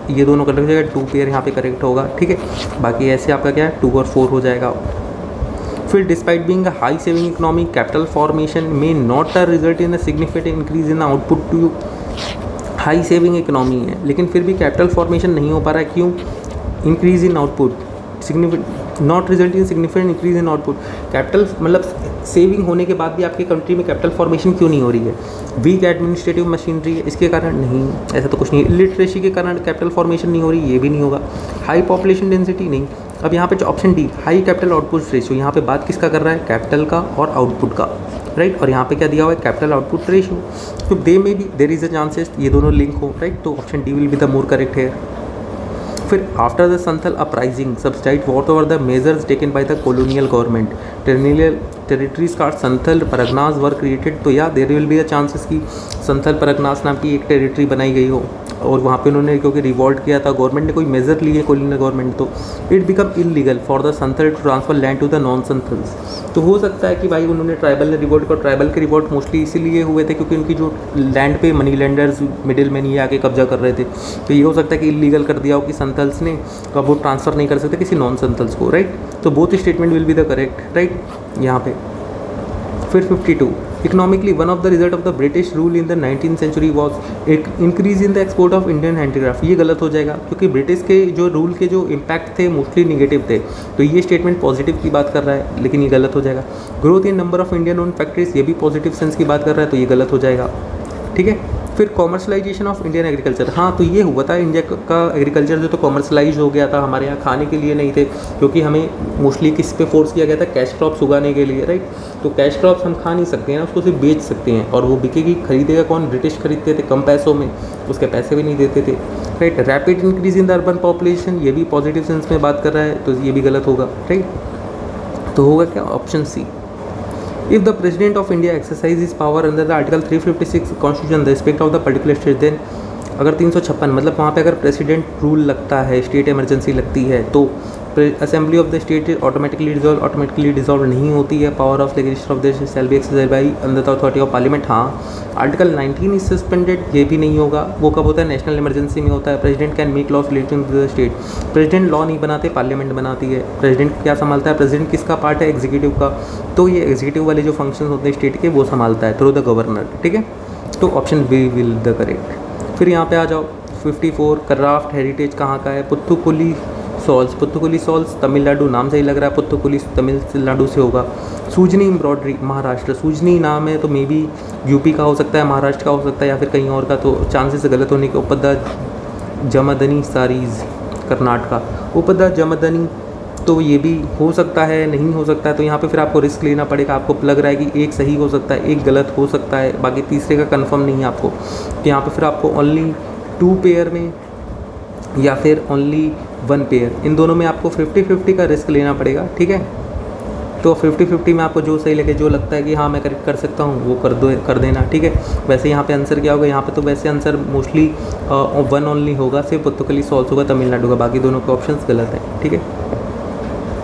Speaker 1: ये दोनों करेक्ट हो जाएगा, 2 पेयर यहाँ पे करेक्ट होगा, ठीक है। बाकी ऐसे आपका क्या है 2 और 4 हो जाएगा। फिर despite being a high saving economy capital formation में not a result in a significant increase in output too. High saving economy है लेकिन फिर भी कैपिटल फॉर्मेशन नहीं हो पा रहा है, क्यों, increase in output not result in significant increase in output. Capital मतलब सेविंग होने के बाद भी आपकी कंट्री में कैपिटल फॉर्मेशन क्यों नहीं हो रही है, वीक एडमिनिस्ट्रेटिव मशीनरी है इसके कारण नहीं, ऐसा तो कुछ नहीं। इलिटरेसी के कारण कैपिटल फॉर्मेशन नहीं हो रही, ये भी नहीं होगा। हाई पॉपुलेशन डेंसिटी नहीं। अब यहाँ पे जो option D high capital output ratio, यहाँ पे बात किसका कर रहा है, कैपिटल का और आउटपुट का, राइट। और यहाँ पे क्या दिया हुआ है, कैपिटल आउटपुट रेशियो। तो दे में भी देर इज अ चांसेस ये दोनों लिंक हो, राइट। तो option D will be the more correct है। फिर after the Santhal uprising substitute what over the measures taken by the colonial government territories का संथल परगनास वर क्रिएटेड। तो या there will be the chances कि संथल परगनास नाम की एक टेरिटरी बनाई गई हो और वहाँ पे उन्होंने क्योंकि रिवॉल्ट किया था, गवर्नमेंट ने कोई मेजर लिए कॉलोनियल गवर्नमेंट, तो it become illegal for the Santhal to transfer land to the non Santhals. तो हो सकता है कि भाई उन्होंने ट्राइबल ने रिवॉल्ट कर, ट्राइबल के रिवॉल्ट मोस्टली इसीलिए हुए थे क्योंकि उनकी जो लैंड पे मनी लैंडर्स मिडिल मैन ये आके कब्जा कर रहे थे। तो ये हो सकता है कि इलीगल कर दिया हो कि संथल्स ने, तो अब वो ट्रांसफ़र नहीं कर सकते किसी नॉन संथल्स को, राइट। तो both statement will be the correct, right यहाँ पे। फिर 52 economically one of the result of the British rule in the 19th century was एक increase in the export of Indian handicraft. ये गलत हो जाएगा क्योंकि ब्रिटिश के जो रूल के जो इम्पैक्ट थे मोस्टली निगेटिव थे, तो ये स्टेटमेंट पॉजिटिव की बात कर रहा है लेकिन ये गलत हो जाएगा। Growth in number of Indian own factories, ये भी पॉजिटिव सेंस की बात कर रहा है, तो ये गलत हो जाएगा, ठीक है। फिर कॉमर्शलाइजेशन ऑफ इंडियन एग्रीकल्चर, हाँ तो ये हुआ था इंडिया का एग्रीकल्चर जो तो कॉमर्शलाइज हो गया था, हमारे यहाँ खाने के लिए नहीं थे क्योंकि हमें मोस्टली किस पे फोर्स किया गया था, कैश क्रॉप्स उगाने के लिए, राइट। तो कैश क्रॉप्स हम खा नहीं सकते हैं ना, उसको सिर्फ बेच सकते हैं और वो बिकेगी, खरीदेगा कौन, ब्रिटिश खरीदते थे कम पैसों में, उसके पैसे भी नहीं देते थे, right. Rapid increase in the urban population, ये भी पॉजिटिव सेंस में बात कर रहा है, तो ये भी गलत होगा, राइट। तो होगा क्या, option C. If the President of India exercises power under the Article 356 Constitution, the respect of the particular state, then अगर 356 मतलब वहाँ पे अगर प्रेसिडेंट रूल लगता है, स्टेट इमरजेंसी लगती है, तो assembly of the state automatically dissolve नहीं होती है। Power of legislature of the shall be exercised by under the authority of parliament. हाँ, आर्टिकल 19 इज सस्पेंडेड, ये भी नहीं होगा। वो कब होता है, नेशनल इमरजेंसी में होता है। President can make laws relating to the state, president law नहीं बनाते, पार्लियामेंट बनाती है। प्रेसिडेंट क्या संभालता है, प्रेसिडेंट किसका पार्ट है, एग्जीक्यूटिव का, तो ये एग्जीक्यूटिव वाले जो फंक्शन होते हैं स्टेट के वो संभालता है थ्रू द गवर्नर, ठीक है। तो option B will the correct. फिर यहाँ पे आ जाओ 54 क्राफ्ट हेरिटेज कहाँ का है, पुत्तुकुली सॉल्स। पुत्तुकुली सॉल्स तमिलनाडु, नाम से ही लग रहा है पुत्तुकुली तमिलनाडु से होगा। सूजनी एम्ब्रॉयडरी महाराष्ट्र, सूजनी नाम है तो मे बी यूपी का हो सकता है, महाराष्ट्र का हो सकता है या फिर कहीं और का, तो चांसेस गलत होने के। उपदा जमदनी साड़ीज़ कर्नाटका, उपदा जमदनी, तो ये भी हो सकता है नहीं हो सकता है। तो यहाँ पे फिर आपको रिस्क लेना पड़ेगा, आपको लग रहा है कि एक सही हो सकता है एक गलत हो सकता है, बाकी तीसरे का कंफर्म नहीं है आपको। तो यहाँ पे फिर आपको ओनली 2 पेयर में या फिर ओनली 1 पेयर, इन दोनों में आपको 50-50 का रिस्क लेना पड़ेगा, ठीक है। तो 50-50 में आपको जो सही लगे, जो लगता है कि हाँ मैं करेक्ट कर सकता हूँ वो कर देना, ठीक है। वैसे यहाँ पे आंसर क्या होगा, यहाँ पे तो वैसे आंसर मोस्टली 1 ओनली होगा, सिर्फ पुत्तुकुली सॉल्स होगा तमिलनाडु का, बाकी दोनों के ऑप्शंस गलत हैं, ठीक है।